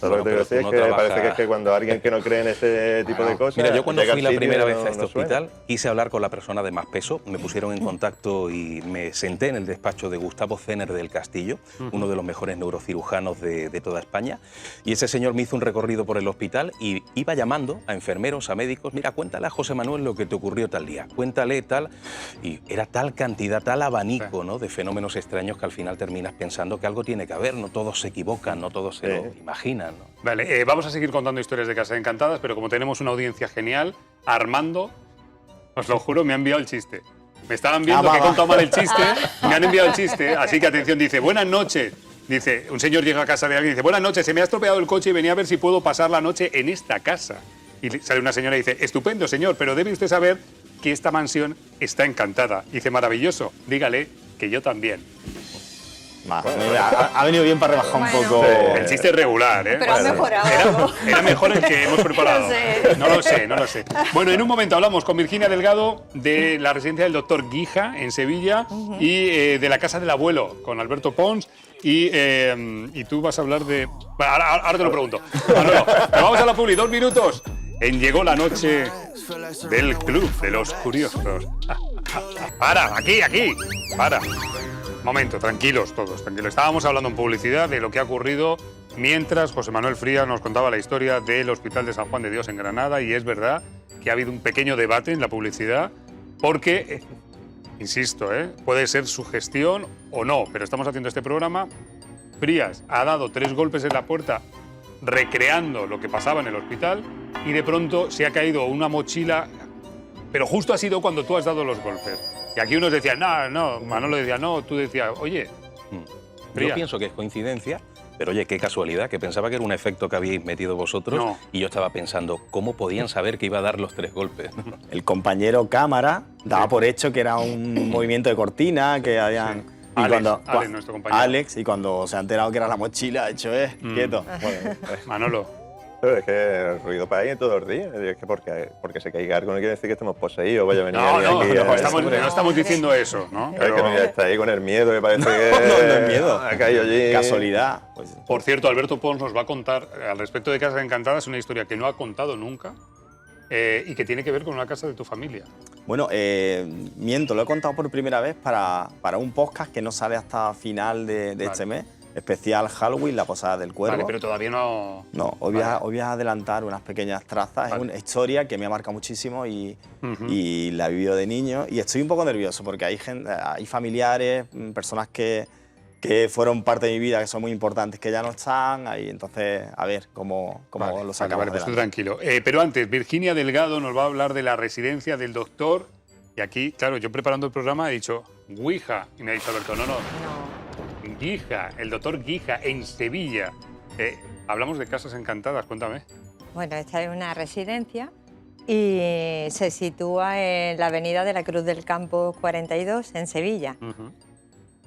S6: Todo lo que te
S5: Bueno,
S6: quiero decir
S5: pero
S6: es
S5: tú no
S6: que parece
S5: trabajas-
S6: que es que cuando alguien que no cree en ese tipo de cosas...
S5: Mira, yo cuando
S6: llega
S5: fui
S6: al
S5: la
S6: sitio,
S5: primera vez a
S6: no
S5: este
S6: suena.
S5: hospital, quise hablar con la persona de más peso, me pusieron en contacto y me senté en el despacho de Gustavo Zener del Castillo, uno de los mejores neurocirujanos de toda España, y ese señor me hizo un recorrido por el hospital y iba llamando a enfermeros, a médicos, mira, cuéntale a José Manuel lo que te ocurrió tal día, cuéntale tal, y era tal cantidad, tal abanico, ¿no?, de fenómenos extraños que al final terminas pensando que algo tiene que haber, no todos se equivocan, no todos se lo imaginan, ¿no?
S2: Vale, vamos a seguir contando historias de Casas Encantadas, pero como tenemos una audiencia genial, Armando, os lo juro, me ha enviado el chiste. Me estaban viendo que he contado mal el chiste, me han enviado el chiste, así que atención, dice, buenas noches. Dice, un señor llega a casa de alguien y dice, buenas noches, se me ha estropeado el coche y venía a ver si puedo pasar la noche en esta casa. Y sale una señora y dice, estupendo, señor, pero debe usted saber que esta mansión está encantada. Y dice, maravilloso, dígale que yo también.
S3: Ha venido bien para rebajar un
S4: Bueno.
S3: poco.
S2: El chiste es regular, ¿eh?
S4: Pero ha mejorado.
S2: Era mejor el que hemos preparado.
S4: No sé.
S2: No lo sé. Bueno, en un momento hablamos con Virginia Delgado de la residencia del doctor Guija en Sevilla y de la casa del abuelo con Alberto Pons. Y tú vas a hablar de... Bueno, ahora te lo pregunto. Manolo, vamos a la publi, 2 minutos. En Llegó la noche del Club de los Curiosos. Para, aquí. Para. Momento, tranquilos todos, tranquilos. Estábamos hablando en publicidad de lo que ha ocurrido mientras José Manuel Frías nos contaba la historia del Hospital de San Juan de Dios en Granada, y es verdad que ha habido un pequeño debate en la publicidad porque, insisto, puede ser sugestión o no, pero estamos haciendo este programa. Frías ha dado 3 golpes en la puerta recreando lo que pasaba en el hospital y de pronto se ha caído una mochila, pero justo ha sido cuando tú has dado los golpes. Y aquí unos decían, no, Manolo decía, no, tú decías, oye, Frías.
S5: Yo pienso que es coincidencia, pero oye, qué casualidad, que pensaba que era un efecto que habíais metido vosotros
S2: No.
S5: y yo estaba pensando, ¿cómo podían saber que iba a dar los 3 golpes?
S3: El compañero cámara daba por hecho que era un movimiento de cortina, que habían...
S2: Sí.
S3: Y
S2: Alex, nuestro compañero.
S3: Alex, y cuando se ha enterado que era la mochila, ha dicho, quieto. Joder,
S2: Manolo.
S6: Pero es que el ruido para ahí todos los días. Y es que porque se caiga algo no quiere decir que estemos poseídos. Vaya a venir
S2: No,
S6: alguien aquí
S2: no estamos diciendo eso, ¿no?
S6: Es que ya está ahí con el miedo, que parece que
S3: No es miedo.
S6: ha caído allí.
S3: Casualidad. Pues,
S2: Por cierto, Alberto Pons nos va a contar al respecto de Casas Encantadas una historia que no ha contado nunca y que tiene que ver con una casa de tu familia.
S3: bueno, miento, lo he contado por primera vez para un podcast que no sale hasta final de este mes. Especial Halloween, La Posada del Cuervo.
S2: Vale, pero todavía no...
S3: No, hoy voy a adelantar unas pequeñas trazas.
S2: Vale.
S3: Es una historia que me ha marcado muchísimo y la he vivido de niño. Y estoy un poco nervioso porque hay familiares, personas que fueron parte de mi vida, que son muy importantes, que ya no están ahí. Entonces, a ver cómo lo sacamos
S2: Vale, pues tú
S3: adelante.
S2: tranquilo. Pero antes, Virginia Delgado nos va a hablar de la residencia del doctor. Y aquí, claro, yo preparando el programa he dicho Guija. Y me ha dicho Alberto, no. Guija, el doctor Guija, en Sevilla. Hablamos de Casas Encantadas, cuéntame.
S4: Bueno, esta es una residencia y se sitúa en la avenida de la Cruz del Campo 42, en Sevilla.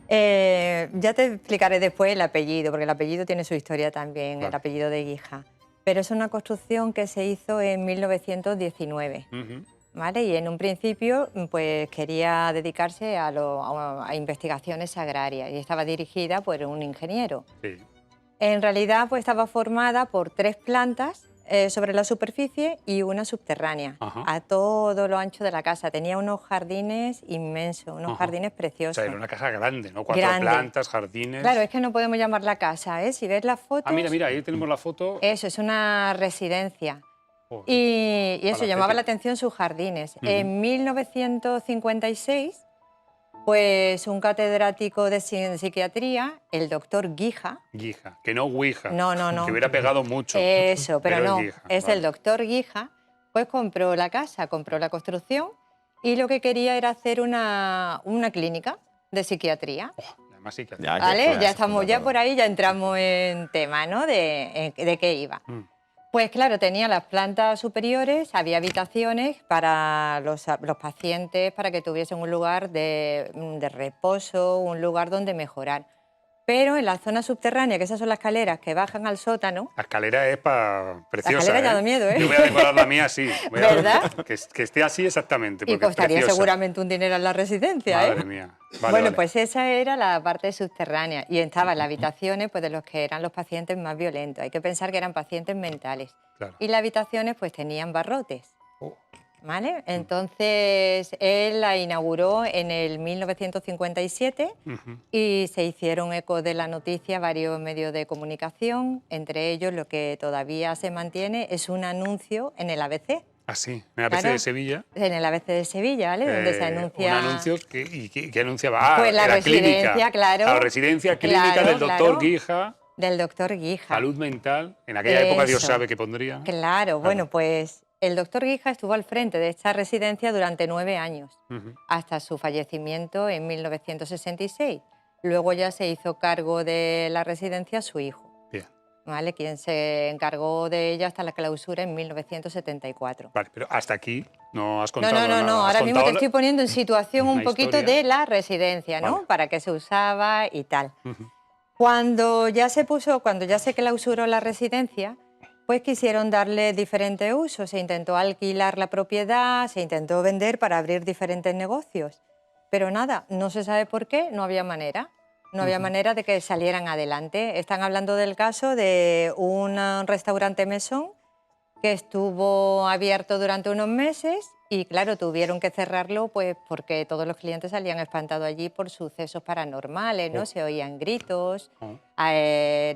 S4: Ya te explicaré después el apellido, porque el apellido tiene su historia también,
S2: Vale.
S4: el apellido de Guija. Pero es una construcción que se hizo en 1919. ¿Vale? Y en un principio pues quería dedicarse a investigaciones agrarias y estaba dirigida por un ingeniero.
S2: Sí.
S4: En realidad pues estaba formada por 3 plantas sobre la superficie y una subterránea,
S2: Ajá.
S4: a todo lo ancho de la casa. Tenía unos jardines inmensos, unos
S2: Ajá.
S4: jardines
S2: O
S4: preciosos.
S2: sea, era una casa grande, ¿no? 4
S4: Grande.
S2: plantas, jardines...
S4: Claro, es que no podemos llamarla casa, ¿eh? Si ves las fotos...
S2: Ah, mira, ahí tenemos la foto.
S4: Eso, es una residencia.
S2: Joder.
S4: Y eso,
S2: Palacete.
S4: llamaba la atención sus jardines. En 1956, pues un catedrático de psiquiatría, el doctor Guija,
S2: Guija, que no Ouija.
S4: No.
S2: Que hubiera pegado mucho.
S4: eso, pero no,
S2: Guija,
S4: es
S2: vale.
S4: el doctor Guija, pues compró la casa, compró la construcción y lo que quería era hacer una clínica de psiquiatría.
S2: Además, sí que...
S3: Ya,
S4: ¿Vale?
S3: que
S4: Ya estamos ya
S3: todo.
S4: por ahí, ya entramos en tema, ¿no? De qué iba. Pues claro, tenía las plantas superiores, había habitaciones para los pacientes, para que tuviesen un lugar de reposo, un lugar donde mejorar. Pero en la zona subterránea, que esas son las escaleras que bajan al sótano...
S2: La escalera es preciosa.
S4: La escalera ya da miedo, ¿eh?
S2: Yo voy a decorar la mía así.
S4: ¿Verdad?
S2: Que esté así exactamente.
S4: Y
S2: porque
S4: costaría
S2: es preciosa.
S4: seguramente un dinero en la residencia, ¿eh?
S2: Madre mía. Vale,
S4: Bueno,
S2: vale.
S4: pues esa era la parte subterránea y estaban las habitaciones pues, de los que eran los pacientes más violentos. Hay que pensar que eran pacientes mentales.
S2: Claro.
S4: Y las habitaciones pues tenían barrotes.
S2: Oh.
S4: ¿Vale? Entonces él la inauguró en el 1957 y se hicieron eco de la noticia varios medios de comunicación. Entre ellos lo que todavía se mantiene es un anuncio en el ABC.
S2: Ah, sí. En el ABC
S4: Claro.
S2: de Sevilla.
S4: En el ABC de Sevilla, ¿vale? Donde se anuncia...
S2: Un anuncio que anunciaba.
S4: Pues la residencia,
S2: clínica.
S4: claro.
S2: La residencia clínica
S4: Claro,
S2: del doctor
S4: claro.
S2: Guija.
S4: Del doctor Guija.
S2: Salud mental. En aquella época Dios
S4: Eso.
S2: sabe qué pondría.
S4: Claro, bueno, pues el doctor Guija estuvo al frente de esta residencia durante 9 años, hasta su fallecimiento en 1966. Luego ya se hizo cargo de la residencia su hijo,
S2: Bien.
S4: ¿vale? Quien se encargó de ella hasta la clausura en 1974.
S2: Vale, pero hasta aquí no has
S4: No,
S2: contado
S4: no, no,
S2: nada.
S4: no.
S2: Has
S4: Ahora mismo te
S2: contado
S4: estoy poniendo en situación un
S2: una
S4: poquito
S2: historia.
S4: de la residencia, ¿no?
S2: Vale.
S4: Para qué se usaba y tal. Cuando ya se clausuró la residencia, pues quisieron darle diferentes usos. Se intentó alquilar la propiedad, se intentó vender para abrir diferentes negocios. Pero nada, no se sabe por qué, no había manera. No había manera de que salieran adelante. Están hablando del caso de un restaurante mesón que estuvo abierto durante unos meses y, claro, tuvieron que cerrarlo pues porque todos los clientes salían espantados allí por sucesos paranormales, ¿no? Se oían gritos,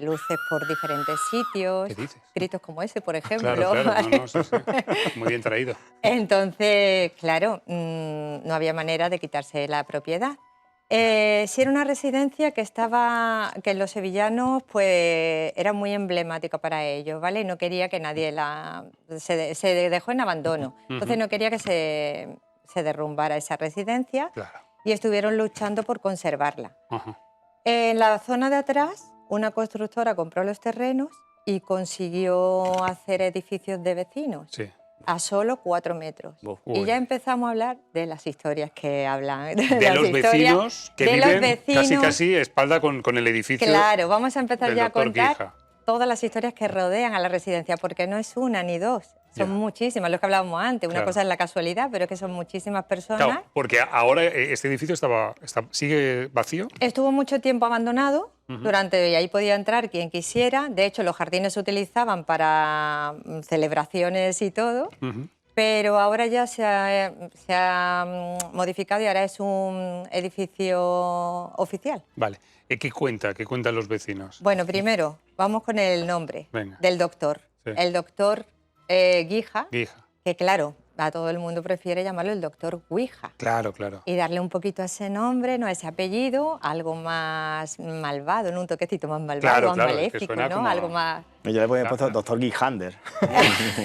S4: luces por diferentes sitios.
S2: ¿Qué dices?
S4: Gritos como ese, por ejemplo.
S2: Claro, claro.
S4: ¿vale?
S2: No, sí, sí. Muy bien traído.
S4: Entonces, claro, no había manera de quitarse la propiedad. Sí era una residencia que los sevillanos pues era muy emblemática para ellos, ¿vale? Y no quería que nadie se dejó en abandono. Entonces no quería que se derrumbara esa residencia
S2: Claro.
S4: y estuvieron luchando por conservarla.
S2: Ajá.
S4: En la zona de atrás, una constructora compró los terrenos y consiguió hacer edificios de vecinos.
S2: Sí.
S4: A solo 4 metros.
S2: Uy.
S4: Y ya empezamos a hablar de las historias que hablan.
S2: De
S4: las
S2: los
S4: historias
S2: vecinos que
S4: de los
S2: viven
S4: vecinos.
S2: casi espalda con el edificio.
S4: Claro, vamos a empezar
S2: del
S4: ya a
S2: doctor
S4: contar
S2: Guija.
S4: todas las historias que rodean a la residencia, porque no es una ni dos, son
S2: Ya.
S4: muchísimas, lo que hablábamos antes. Una
S2: Claro.
S4: cosa es la casualidad, pero es que son muchísimas personas.
S2: Claro, porque ahora este edificio sigue vacío.
S4: Estuvo mucho tiempo abandonado, y ahí podía entrar quien quisiera. De hecho, los jardines se utilizaban para celebraciones y todo. Pero ahora ya se ha modificado y ahora es un edificio oficial.
S2: Vale. ¿Qué cuentan los vecinos?
S4: Bueno, primero, vamos con el nombre
S2: Venga.
S4: del doctor.
S2: Sí.
S4: El doctor Guija,
S2: Guija.
S4: que claro, a todo el mundo prefiere llamarlo el doctor Guija.
S2: Claro, claro.
S4: Y darle un poquito a ese nombre, no a ese apellido, algo más malvado, ¿no? Un toquecito más malvado,
S2: Claro,
S4: más
S2: claro, es que
S4: maléfico,
S2: suena
S4: ¿no?
S2: como-
S4: Algo más...
S3: Yo le voy a puesto doctor Guijander.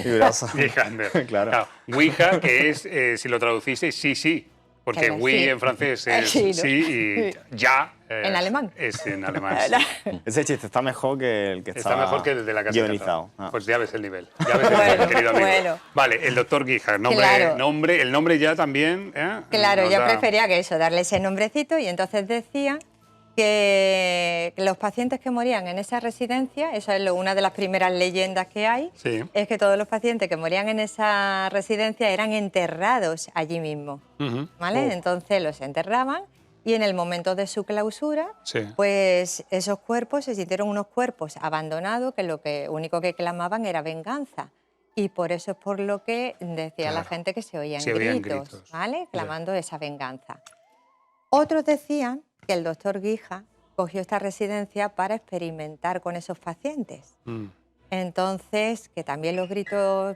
S3: Figurazo.
S2: Guijander.
S3: Claro.
S2: Ouija, que es, si lo traducisteis, sí. Porque
S4: Claro,
S2: oui
S4: sí.
S2: en francés es
S4: Sí, ¿no?
S2: sí y ya
S4: En alemán.
S2: es en alemán.
S3: Ese chiste está mejor que el que
S2: Está
S3: estaba
S2: mejor que el de la casa
S3: guionizado.
S2: encantada.
S3: Ah.
S2: Pues ya ves el nivel. Ya ves el nivel,
S4: Bueno,
S2: querido amigo.
S4: bueno.
S2: Vale, el doctor Guija, el nombre ya también.
S4: Claro,
S2: nos
S4: yo
S2: da-
S4: prefería que eso, darle ese nombrecito, y entonces decía que los pacientes que morían en esa residencia, esa es una de las primeras leyendas que hay,
S2: Sí.
S4: es que todos los pacientes que morían en esa residencia eran enterrados allí mismo,
S2: Ujú.
S4: ¿vale?
S2: Oh,
S4: Entonces los enterraban y en el momento de su clausura,
S2: sí.
S4: pues esos cuerpos se sintieron unos cuerpos abandonados que lo único que clamaban era venganza. Y por eso es por lo que decía la
S2: Claro.
S4: gente que se oían
S2: Se oían
S4: gritos,
S2: gritos.
S4: ¿vale?
S2: Ya.
S4: Clamando esa venganza. Otros decían que el doctor Guija cogió esta residencia para experimentar con esos pacientes.
S2: Mm.
S4: Entonces, que también los gritos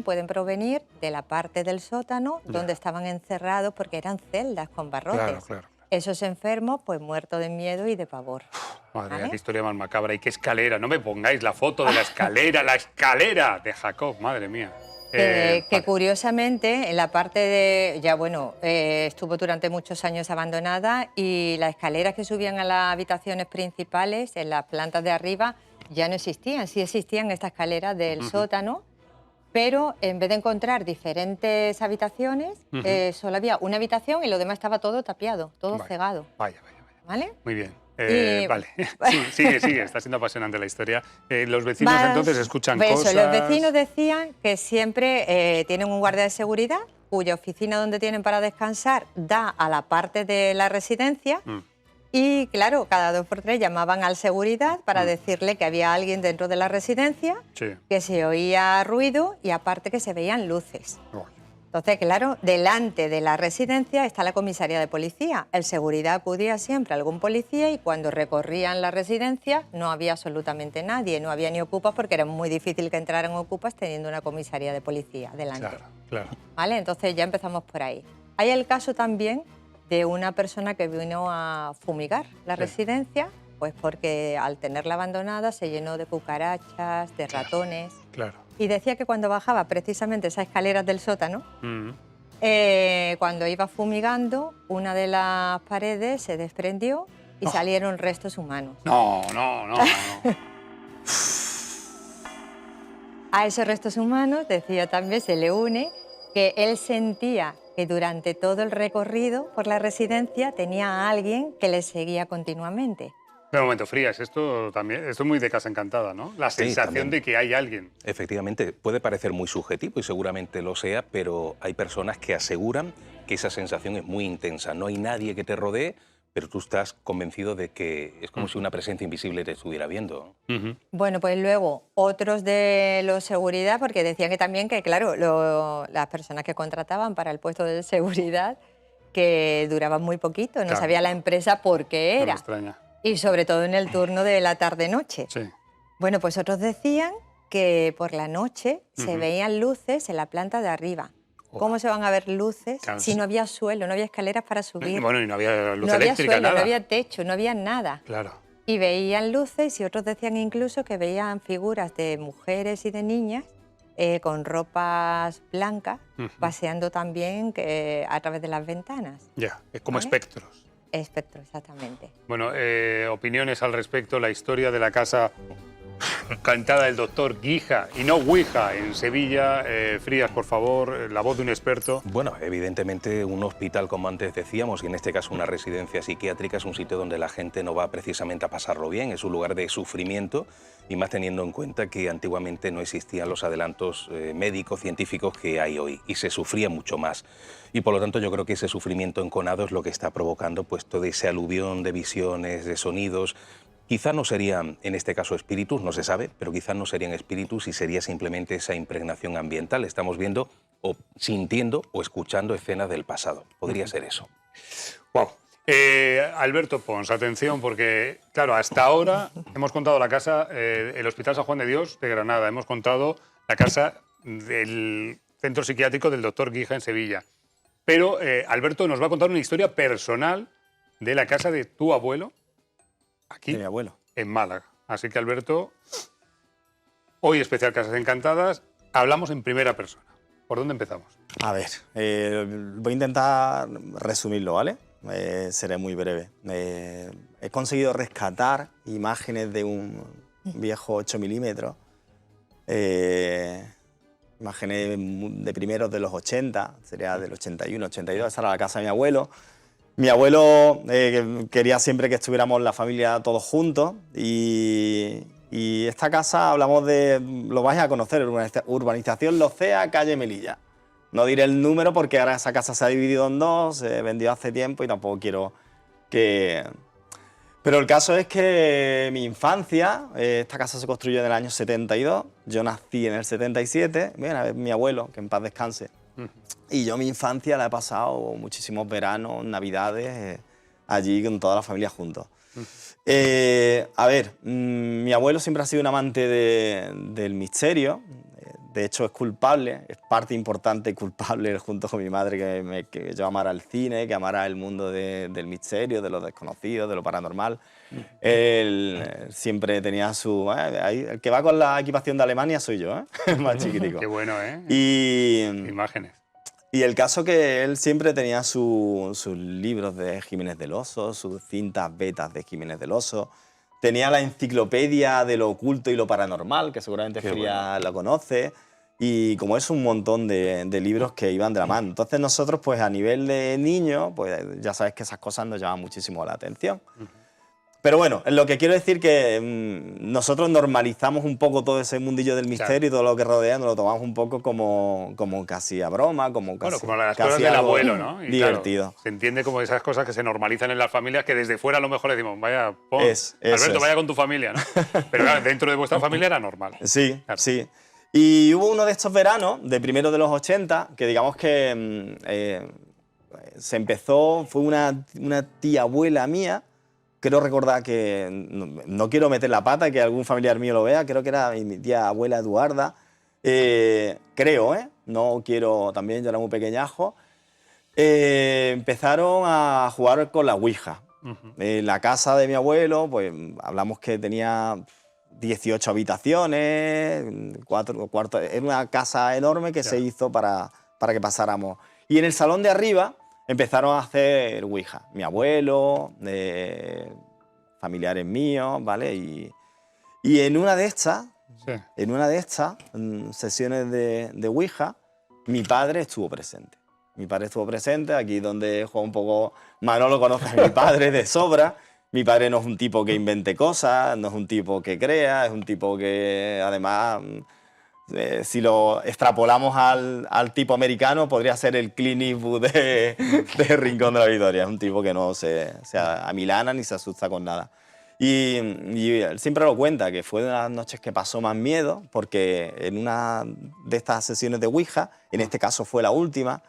S4: pueden provenir de la parte del sótano donde estaban encerrados, porque eran celdas con barrotes.
S2: Claro.
S4: Esos enfermos, pues muertos de miedo y de pavor.
S2: Madre mía,
S4: ¿Vale?
S2: qué historia más macabra. Y qué escalera. No me pongáis la foto de la escalera de Jacob. Madre mía.
S4: Que
S2: vale.
S4: curiosamente, en la parte de... Ya bueno, estuvo durante muchos años abandonada y las escaleras que subían a las habitaciones principales, en las plantas de arriba, ya no existían. Sí existían estas escaleras del sótano, pero en vez de encontrar diferentes habitaciones, solo había una habitación y lo demás estaba todo tapiado, todo
S2: Vaya,
S4: cegado.
S2: Vaya.
S4: ¿Vale?
S2: Muy bien.
S4: Y-
S2: Vale, sí, sigue, está siendo apasionante la historia. Los vecinos
S4: Más-
S2: entonces escuchan
S4: pues
S2: cosas...
S4: Los vecinos decían que siempre tienen un guardia de seguridad cuya oficina donde tienen para descansar da a la parte de la residencia y claro, cada 2 por 3 llamaban al seguridad para decirle que había alguien dentro de la residencia,
S2: Sí.
S4: que se oía ruido y aparte que se veían luces.
S2: Oh,
S4: Entonces, claro, delante de la residencia está la comisaría de policía. El seguridad acudía siempre a algún policía y cuando recorrían la residencia no había absolutamente nadie, no había ni ocupas porque era muy difícil que entraran ocupas teniendo una comisaría de policía delante.
S2: claro.
S4: ¿Vale? Entonces ya empezamos por ahí. Hay el caso también de una persona que vino a fumigar la residencia, pues porque al tenerla abandonada se llenó de cucarachas, de ratones.
S2: Claro.
S4: Y decía que cuando bajaba precisamente esas escaleras del sótano, cuando iba fumigando, una de las paredes se desprendió y salieron restos humanos.
S2: No.
S4: A esos restos humanos, decía también, se le une que él sentía que durante todo el recorrido por la residencia tenía a alguien que le seguía continuamente.
S2: De momento, Frías, esto es muy de Casa Encantada, ¿no? La
S5: Sí,
S2: sensación
S5: también.
S2: de que hay alguien.
S5: Efectivamente, puede parecer muy subjetivo y seguramente lo sea, pero hay personas que aseguran que esa sensación es muy intensa. No hay nadie que te rodee, pero tú estás convencido de que es como si una presencia invisible te estuviera viendo.
S4: Bueno, pues luego otros de los seguridad, porque decían que también que, claro, las personas que contrataban para el puesto de seguridad, que duraban muy poquito, no
S2: Claro.
S4: sabía la empresa por qué
S2: No me
S4: era.
S2: extraña.
S4: Y sobre todo en el turno de la tarde-noche.
S2: Sí.
S4: Bueno, pues otros decían que por la noche se veían luces en la planta de arriba. ¿Cómo se van a ver luces
S2: Claro,
S4: si
S2: sí.
S4: no había suelo, no había escaleras para subir?
S2: Bueno, y no había luz
S4: no había
S2: eléctrica,
S4: suelo,
S2: nada.
S4: no había techo, no había nada.
S2: Claro.
S4: Y veían luces y otros decían incluso que veían figuras de mujeres y de niñas con ropas blancas paseando también a través de las ventanas.
S2: Ya, es como
S4: ¿Vale?
S2: espectros.
S4: Espectro, exactamente.
S2: Bueno, opiniones al respecto, la historia de la Casa Encantada del doctor Guija y no Ouija en Sevilla. Frías, por favor, la voz de un experto.
S5: Bueno, evidentemente un hospital, como antes decíamos, y en este caso una residencia psiquiátrica, es un sitio donde la gente no va precisamente a pasarlo bien, es un lugar de sufrimiento, y más teniendo en cuenta que antiguamente no existían los adelantos médicos, científicos que hay hoy, y se sufría mucho más. Y por lo tanto yo creo que ese sufrimiento enconado es lo que está provocando pues todo ese aluvión de visiones, de sonidos. Quizá no serían, en este caso, espíritus, no se sabe, pero quizá no serían espíritus y sería simplemente esa impregnación ambiental. Estamos viendo o sintiendo o escuchando escenas del pasado. Podría ser eso.
S2: Wow. Alberto Pons, atención, porque, claro, hasta ahora hemos contado la casa, el Hospital San Juan de Dios de Granada, hemos contado la casa del Centro Psiquiátrico del doctor Guija en Sevilla. Pero Alberto nos va a contar una historia personal de la casa de tu abuelo, aquí,
S3: De mi abuelo.
S2: en Málaga. Así que, Alberto, hoy especial Casas Encantadas, hablamos en primera persona. ¿Por dónde empezamos?
S3: A ver, voy a intentar resumirlo, ¿vale? Seré muy breve. He conseguido rescatar imágenes de un viejo 8 milímetros, imágenes de primeros de los 80, sería del 81, 82, esa era la casa de mi abuelo. Mi abuelo quería siempre que estuviéramos la familia todos juntos y esta casa hablamos de, lo vais a conocer, urbanización Locea, calle Melilla. No diré el número porque ahora esa casa se ha dividido en dos, se vendió hace tiempo y tampoco quiero que... Pero el caso es que mi infancia, esta casa se construyó en el año 72, yo nací en el 77, mira, mi abuelo, que en paz descanse. Y yo mi infancia la he pasado muchísimos veranos, navidades, allí con toda la familia juntos. A ver, mi abuelo siempre ha sido un amante del misterio, de hecho es culpable, es parte importante y culpable junto con mi madre que yo amara el cine, que amara el mundo del misterio, de lo desconocido, de lo paranormal. Él siempre tenía su... el que va con la equipación de Alemania soy yo, más chiquitico.
S2: Qué bueno, ¿eh? Imágenes.
S3: Y el caso que él siempre tenía sus libros de Jiménez del Oso, sus cintas betas de Jiménez del Oso. Tenía la enciclopedia de lo oculto y lo paranormal, que seguramente Feria la conoce. Y como es un montón de libros que iban de la mano. Entonces nosotros, pues a nivel de niños, pues ya sabes que esas cosas nos llaman muchísimo la atención. Pero bueno, lo que quiero decir que nosotros normalizamos un poco todo ese mundillo del misterio y todo lo que rodea, nos lo tomamos un poco como casi a broma, como casi,
S2: como las cosas del abuelo, ¿no? Y
S3: divertido.
S2: Claro, se entiende como esas cosas que se normalizan en las familias que desde fuera a lo mejor decimos, vaya,
S3: Alberto,
S2: vaya con tu familia, ¿no? Pero claro, dentro de vuestra familia era normal.
S3: Sí, claro. Sí. Y hubo uno de estos veranos, de primero de los 80, que digamos que se empezó, fue una tía abuela mía. Creo recordar que, no quiero meter la pata, que algún familiar mío lo vea, creo que era mi tía abuela Eduarda, no quiero, también yo era muy pequeñajo, empezaron a jugar con la Ouija. En la casa de mi abuelo, pues hablamos que tenía 18 habitaciones, 4 cuartos, era una casa enorme que se hizo para que pasáramos. Y en el salón de arriba empezaron a hacer Ouija. Mi abuelo, familiares míos, ¿vale? Y en una de estas, sesiones de Ouija, mi padre estuvo presente. Mi padre estuvo presente, aquí donde juega un poco... Manolo conoce a mi padre de sobra. Mi padre no es un tipo que invente cosas, no es un tipo que crea, es un tipo que además... si lo extrapolamos al tipo americano, podría ser el Clint Eastwood de Rincón de la Victoria. Es un tipo que no se amilana ni se asusta con nada. Y él siempre lo cuenta, que fue de las noches que pasó más miedo, porque en una de estas sesiones de Ouija, en este caso fue la última,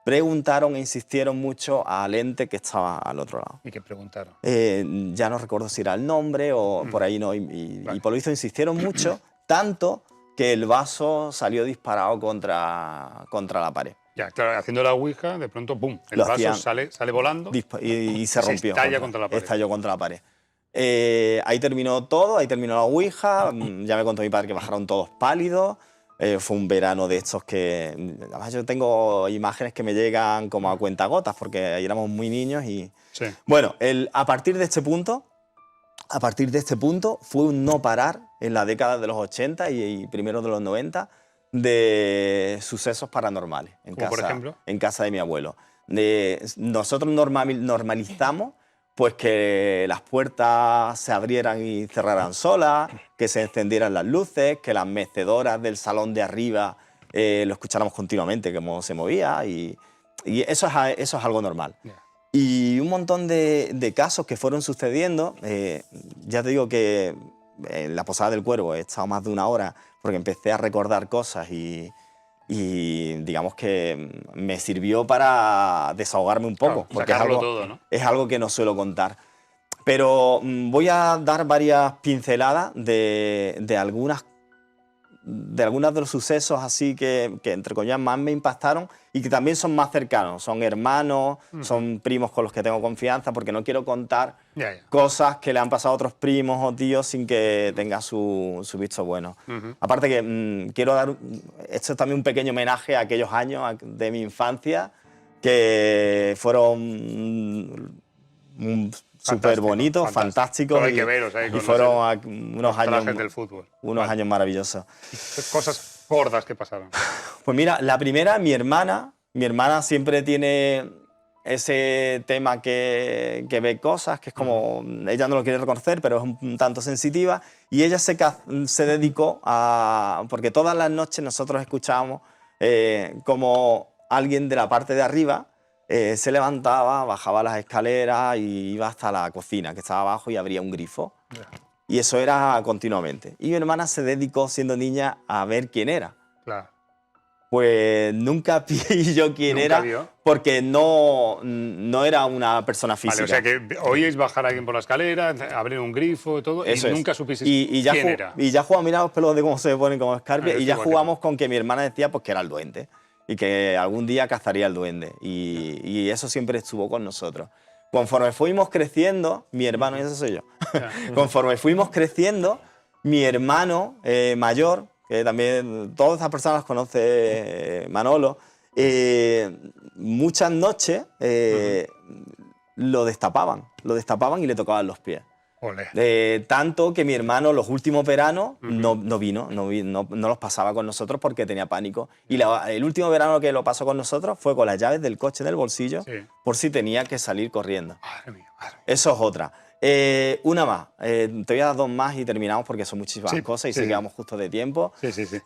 S3: preguntaron e insistieron mucho al ente que estaba al otro lado.
S2: ¿Y qué preguntaron?
S3: Ya no recuerdo si era el nombre o por ahí no. Y por lo visto insistieron mucho, tanto que el vaso salió disparado contra la pared.
S2: Ya, claro, haciendo la Ouija, de pronto, ¡pum!, el vaso sale volando
S3: y se rompió.
S2: Estalla contra la pared.
S3: Estalló contra la pared. Ahí terminó todo, ahí terminó la Ouija. Ya me contó mi padre que bajaron todos pálidos. Fue un verano de estos que... Además, yo tengo imágenes que me llegan como a cuentagotas, porque ahí éramos muy niños y...
S2: Sí.
S3: Bueno, a partir de este punto fue un no parar en la década de los 80 y primeros de los 90 de sucesos paranormales en casa,
S2: por ejemplo,
S3: en casa de mi abuelo. Nosotros normalizamos pues que las puertas se abrieran y cerraran solas, que se encendieran las luces, que las mecedoras del salón de arriba lo escucháramos continuamente, cómo se movía, y eso es algo normal. Yeah. Y un montón de casos que fueron sucediendo. Ya te digo que en la Posada del Cuervo he estado más de una hora porque empecé a recordar cosas y digamos que me sirvió para desahogarme un poco, porque es algo que no suelo contar. Pero voy a dar varias pinceladas de algunas de los sucesos así que entre comillas más me impactaron y que también son más cercanos, son hermanos, son primos con los que tengo confianza, porque no quiero contar cosas que le han pasado a otros primos o tíos sin que tenga su visto bueno. Aparte que quiero dar, esto es también un pequeño homenaje a aquellos años de mi infancia que fueron súper bonitos, fantásticos,
S2: hay que veros,
S3: y fueron unos años
S2: del fútbol.
S3: Años maravillosos.
S2: Cosas gordas que pasaron.
S3: Pues mira, la primera, mi hermana siempre tiene ese tema que ve cosas, que es como, ella no lo quiere reconocer, pero es un tanto sensitiva, y ella se dedicó a, porque todas las noches nosotros escuchábamos como alguien de la parte de arriba se levantaba, bajaba las escaleras y iba hasta la cocina, que estaba abajo, y abría un grifo. Y eso era continuamente. Y mi hermana se dedicó, siendo niña, a ver quién era.
S2: Claro.
S3: pues nunca pilló quién
S2: ¿Nunca
S3: era,
S2: vio?
S3: porque no era una persona
S2: Vale,
S3: física.
S2: o sea que oíais bajar a alguien por la escalera, abrir un grifo y todo,
S3: Eso
S2: y
S3: es.
S2: nunca supisteis
S3: Y ya
S2: quién era.
S3: Y ya jugamos, mira los pelos de cómo se ponen como escarpia,
S2: Ah,
S3: y
S2: es
S3: ya
S2: igual que
S3: jugamos con que mi hermana decía pues, que era el duende y que algún día cazaría el duende. Y eso siempre estuvo con nosotros. Conforme fuimos creciendo, mi hermano, y ese soy yo, conforme fuimos creciendo, mi hermano mayor, que también todas estas personas las conoce Manolo, muchas noches lo destapaban y le tocaban los pies.
S2: Ole.
S3: Tanto que mi hermano los últimos veranos no los pasaba con nosotros porque tenía pánico. Y el último verano que lo pasó con nosotros fue con las llaves del coche en el bolsillo,
S2: Sí.
S3: por si tenía que salir corriendo.
S2: Madre mía, madre mía.
S3: Eso es otra. Una más. Te voy a dar dos más y terminamos porque son muchísimas
S2: Sí,
S3: cosas y
S2: sí,
S3: se
S2: sí.
S3: quedamos justo de tiempo.
S2: Sí, sí, sí.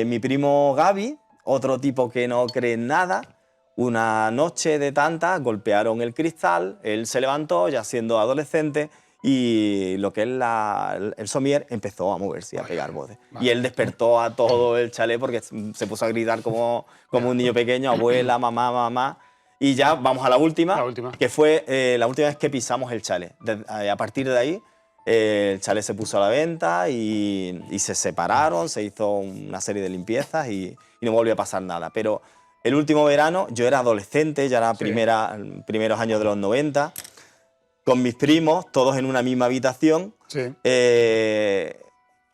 S3: Mi primo Gaby, otro tipo que no cree en nada, una noche de tantas golpearon el cristal, él se levantó ya siendo adolescente y lo que es el somier empezó a moverse y a pegar voces. Y él despertó a todo el chalet porque se puso a gritar como un niño pequeño, abuela, mamá, mamá. Y ya vamos a la última, que fue la última vez que pisamos el chalet. A partir de ahí, el chalet se puso a la venta y se separaron, se hizo una serie de limpiezas y no volvió a pasar nada. Pero el último verano, yo era adolescente, ya era primeros años de los 90, con mis primos, todos en una misma habitación.
S2: Sí.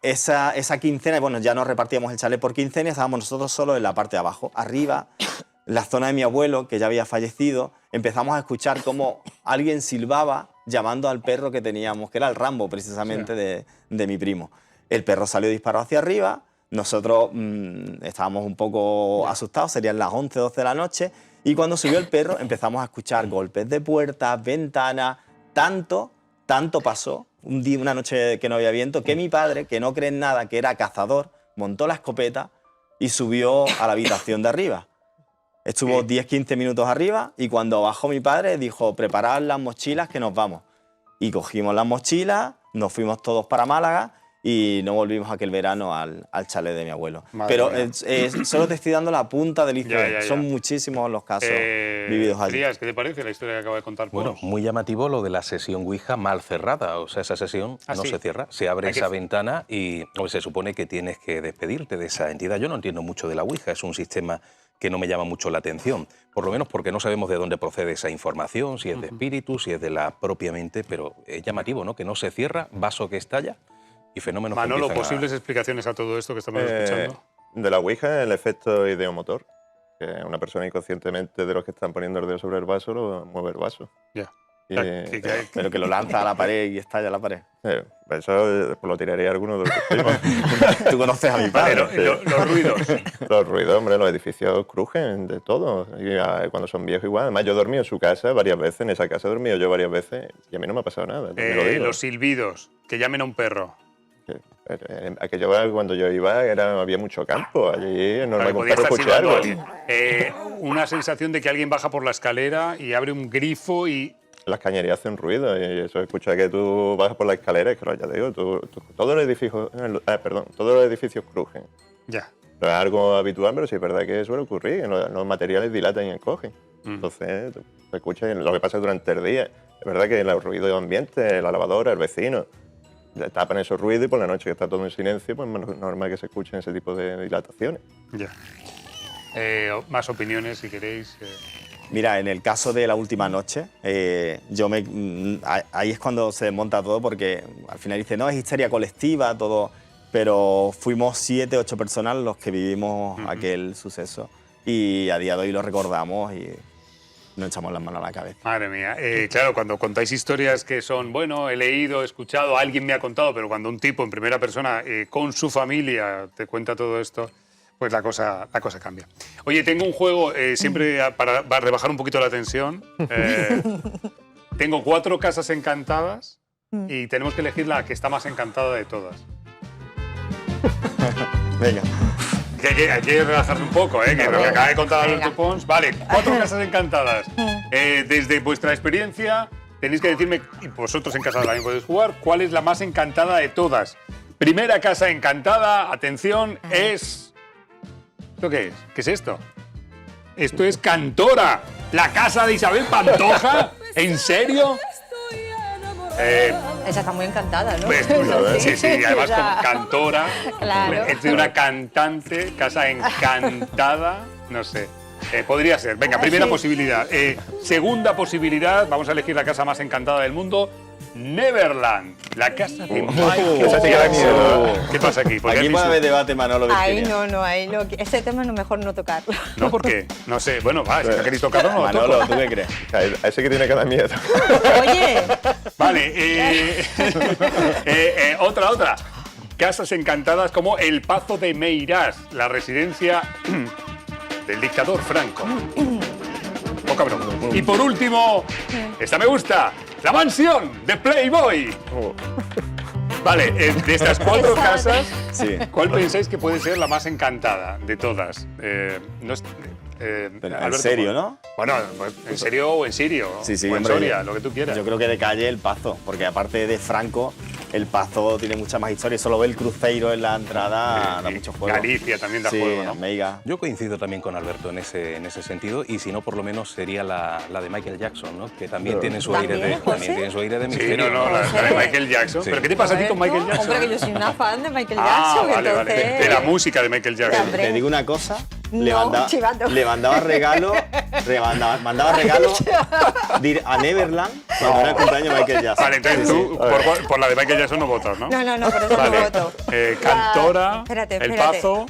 S3: Esa quincena, bueno, ya nos repartíamos el chalet por quincena, estábamos nosotros solos en la parte de abajo. Arriba, la zona de mi abuelo, que ya había fallecido, empezamos a escuchar cómo alguien silbaba llamando al perro que teníamos, que era el Rambo, precisamente, de mi primo. El perro salió disparado hacia arriba, nosotros estábamos un poco asustados, serían las 11, 12 de la noche, y cuando subió el perro empezamos a escuchar golpes de puertas, ventanas, tanto pasó, una noche que no había viento, que mi padre, que no cree en nada, que era cazador, montó la escopeta y subió a la habitación de arriba. Estuvo 10-15 minutos arriba y cuando bajó mi padre dijo, preparad las mochilas que nos vamos. Y cogimos las mochilas, nos fuimos todos para Málaga y no volvimos aquel verano al chalet de mi abuelo.
S2: Madre
S3: Pero
S2: mía.
S3: solo te estoy dando la punta del iceberg.
S2: Ya, ya.
S3: Son muchísimos los casos vividos allí.
S2: Elías, ¿qué te parece la historia que acaba de contar Pons?
S5: Bueno, muy llamativo lo de la sesión Ouija mal cerrada. O sea, esa sesión no se cierra, se abre esa ventana y se supone que tienes que despedirte de esa entidad. Yo no entiendo mucho de la Ouija, es un sistema que no me llama mucho la atención, por lo menos porque no sabemos de dónde procede esa información, si es de espíritus, si es de la propia mente, pero es llamativo, ¿no? Que no se cierra, vaso que estalla y fenómenos que
S2: Manolo,
S5: empiezan
S2: posibles explicaciones a todo esto que estamos escuchando.
S6: De la Ouija, el efecto ideomotor, que una persona inconscientemente de los que están poniendo el dedo sobre el vaso lo mueve el vaso.
S2: Ya.
S3: Pero que lo lanza a la pared y estalla la pared.
S6: Eso lo tiraría a alguno de los
S3: Tú conoces a mi padre.
S2: Los ruidos.
S6: Los ruidos, hombre, los edificios crujen de todo. Y cuando son viejos igual. Además, yo he dormido en su casa varias veces, en esa casa he dormido yo varias veces y a mí no me ha pasado nada. Lo digo.
S2: Los silbidos, que llamen a un perro.
S6: Aquello cuando yo iba había mucho campo. Allí es normal que un
S2: Podía
S6: perro
S2: estar
S6: escuche algo.
S2: silbando alguien. Una sensación de que alguien baja por la escalera y abre un grifo y...
S6: Las cañerías hacen ruido y eso escucha que tú bajas por la escalera, es que ya te digo, todos los edificios crujen.
S2: Ya.
S6: No es algo habitual, pero sí es verdad que suele ocurrir, los materiales dilatan y encogen. Entonces, se escucha lo que pasa durante el día. Es verdad que el ruido de ambiente, la lavadora, el vecino, tapan esos ruidos y por la noche que está todo en silencio, pues es normal que se escuchen ese tipo de dilataciones.
S2: Ya. Más opiniones, si queréis.
S3: Mira, en el caso de la última noche, ahí es cuando se desmonta todo porque al final dice, no, es histeria colectiva, todo, pero fuimos 7, 8 personas los que vivimos aquel suceso y a día de hoy lo recordamos y nos echamos las manos a la cabeza.
S2: Madre mía. Claro, cuando contáis historias que son, bueno, he leído, he escuchado, alguien me ha contado, pero cuando un tipo en primera persona con su familia te cuenta todo esto, pues la cosa cambia. Oye, tengo un juego, siempre para rebajar un poquito la tensión. Tengo 4 casas encantadas y tenemos que elegir la que está más encantada de todas.
S3: Venga.
S2: Hay que relajarse un poco, que lo que acaba de contar Alberto Pons. Vale, 4 casas encantadas. Desde vuestra experiencia, tenéis que decirme, y vosotros en casa también podéis jugar, cuál es la más encantada de todas. Primera casa encantada, atención, es... ¿Esto qué es? ¿Qué es esto? Esto es Cantora, la casa de Isabel Pantoja. ¿En serio?
S4: Esa está muy encantada, ¿no?
S2: Pues, sí, sí, además
S4: O sea,
S2: con Cantora.
S4: Claro.
S2: Es de una cantante, casa encantada, no sé. Podría ser. Venga, primera
S4: Sí.
S2: posibilidad. Segunda posibilidad, vamos a elegir la casa más encantada del mundo. Neverland, la casa de Michael
S6: esa sí que da
S2: Jackson.
S6: miedo.
S2: ¿Qué pasa aquí? ¿Por qué
S3: Aquí
S2: has
S3: puede haber
S2: visto?
S3: debate, Manolo
S4: Ahí
S3: Virginia.
S4: no, ahí no. Ese tema no, mejor no tocarlo.
S2: No, ¿por qué? No sé. Bueno, va, si no queréis tocarlo, no lo
S3: Manolo,
S2: toco.
S3: ¿tú qué crees?
S6: A ese que tiene que dar miedo.
S4: Oye,
S2: Vale, otra. Casas encantadas como el Pazo de Meirás, la residencia del dictador Franco. Oh, cabrón. Y por último, esta me gusta, la mansión de Playboy. Vale, de estas 4 casas,
S3: Sí.
S2: ¿cuál pensáis que puede ser la más encantada de todas? No es-
S3: Pero en
S2: Alberto,
S3: serio, ¿no?
S2: Bueno, pues, en serio o en Sirio.
S3: Sí, sí,
S2: o en
S3: hombre,
S2: Soria, lo que tú quieras.
S3: Yo creo que de calle el Pazo, porque aparte de Franco, el Pazo tiene mucha más historia. Solo ve el cruceiro en la entrada, da
S2: Y
S3: mucho juego.
S2: Galicia también da
S3: sí,
S2: juego, ¿no?
S3: Meiga.
S5: Yo coincido también con Alberto en ese sentido, y si no, por lo menos sería la de Michael Jackson, ¿no? Que también tiene su aire
S4: ¿También,
S5: de
S4: José?
S5: también tiene su aire de
S2: Sí,
S5: misterio.
S2: no, la de Michael Jackson.
S5: Sí.
S2: ¿Pero qué te pasa a ti con Michael
S4: Alberto,
S2: Jackson?
S4: Hombre, que yo soy una fan de Michael
S2: Ah,
S4: Jackson,
S2: vale, vale.
S4: entonces...
S2: De la música de Michael Jackson.
S4: Hombre.
S3: Te digo una cosa,
S4: No, chivato.
S3: le mandaba regalo, mandaba regalo a Neverland cuando era el cumpleaños de Michael Jackson.
S2: Vale, entonces
S3: Sí,
S2: tú por la de Michael Jackson no votas, ¿no?
S4: No, por eso
S2: Vale.
S4: no voto.
S2: Cantora,
S4: Espérate,
S2: El
S4: espérate.
S2: Pazo.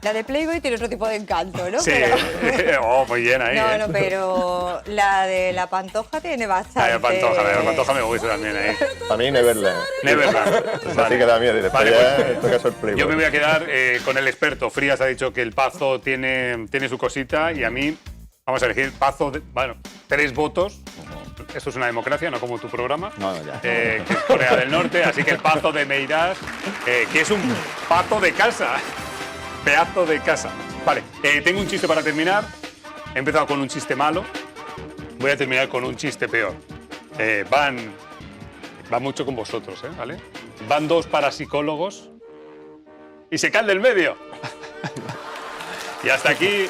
S4: La de Playboy tiene otro tipo de encanto, ¿no?
S2: Sí,
S4: Pero-
S2: oh, muy bien ahí.
S4: No, pero la de la Pantoja tiene bastante...
S2: La de Pantoja me gusta también ahí.
S6: A mí Neverland.
S2: Neverland.
S6: Esa sí que da miedo. Y después
S2: Vale,
S6: ya
S2: pues,
S6: toca el Playboy.
S2: Yo me voy a quedar con el experto. Frías ha dicho que el Pazo tiene su cosita y a mí vamos a elegir Pazo. Bueno, 3 votos. Esto es una democracia, no como tu programa.
S3: No, ya.
S2: Que es Corea del Norte, así que el Pazo de Meirás, que es un pazo de casa. Pedazo de casa. Vale, tengo un chiste para terminar. He empezado con un chiste malo. Voy a terminar con un chiste peor. Van mucho con vosotros, ¿vale? Van 2 parapsicólogos y se caen del medio. Y hasta aquí...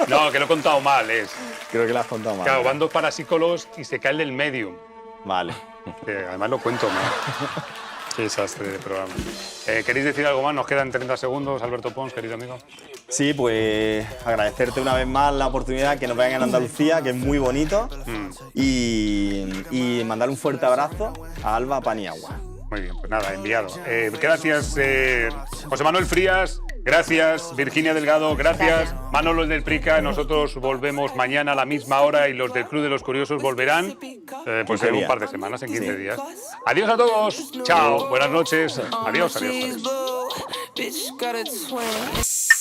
S2: No, que lo he contado mal, es...
S3: Creo que la has contado mal.
S2: Claro, van 2 parapsicólogos y se caen del medium.
S3: Vale.
S2: Además lo cuento mal. Qué desastre de programa. ¿Queréis decir algo más? Nos quedan 30 segundos. Alberto Pons, querido amigo.
S3: Sí, pues agradecerte una vez más la oportunidad que nos vean en Andalucía, que es muy bonito, y mandar un fuerte abrazo a Alba Paniagua.
S2: Muy bien, pues nada, enviado. Gracias, José Manuel Frías. Gracias, Virginia Delgado. Gracias, Manolo del Prica. Nosotros volvemos mañana a la misma hora y los del Club de los Curiosos volverán pues en un par de semanas, en 15 días. Adiós a todos. Chao. Buenas noches. Adiós, adiós, adiós.
S7: Bitch got a twin.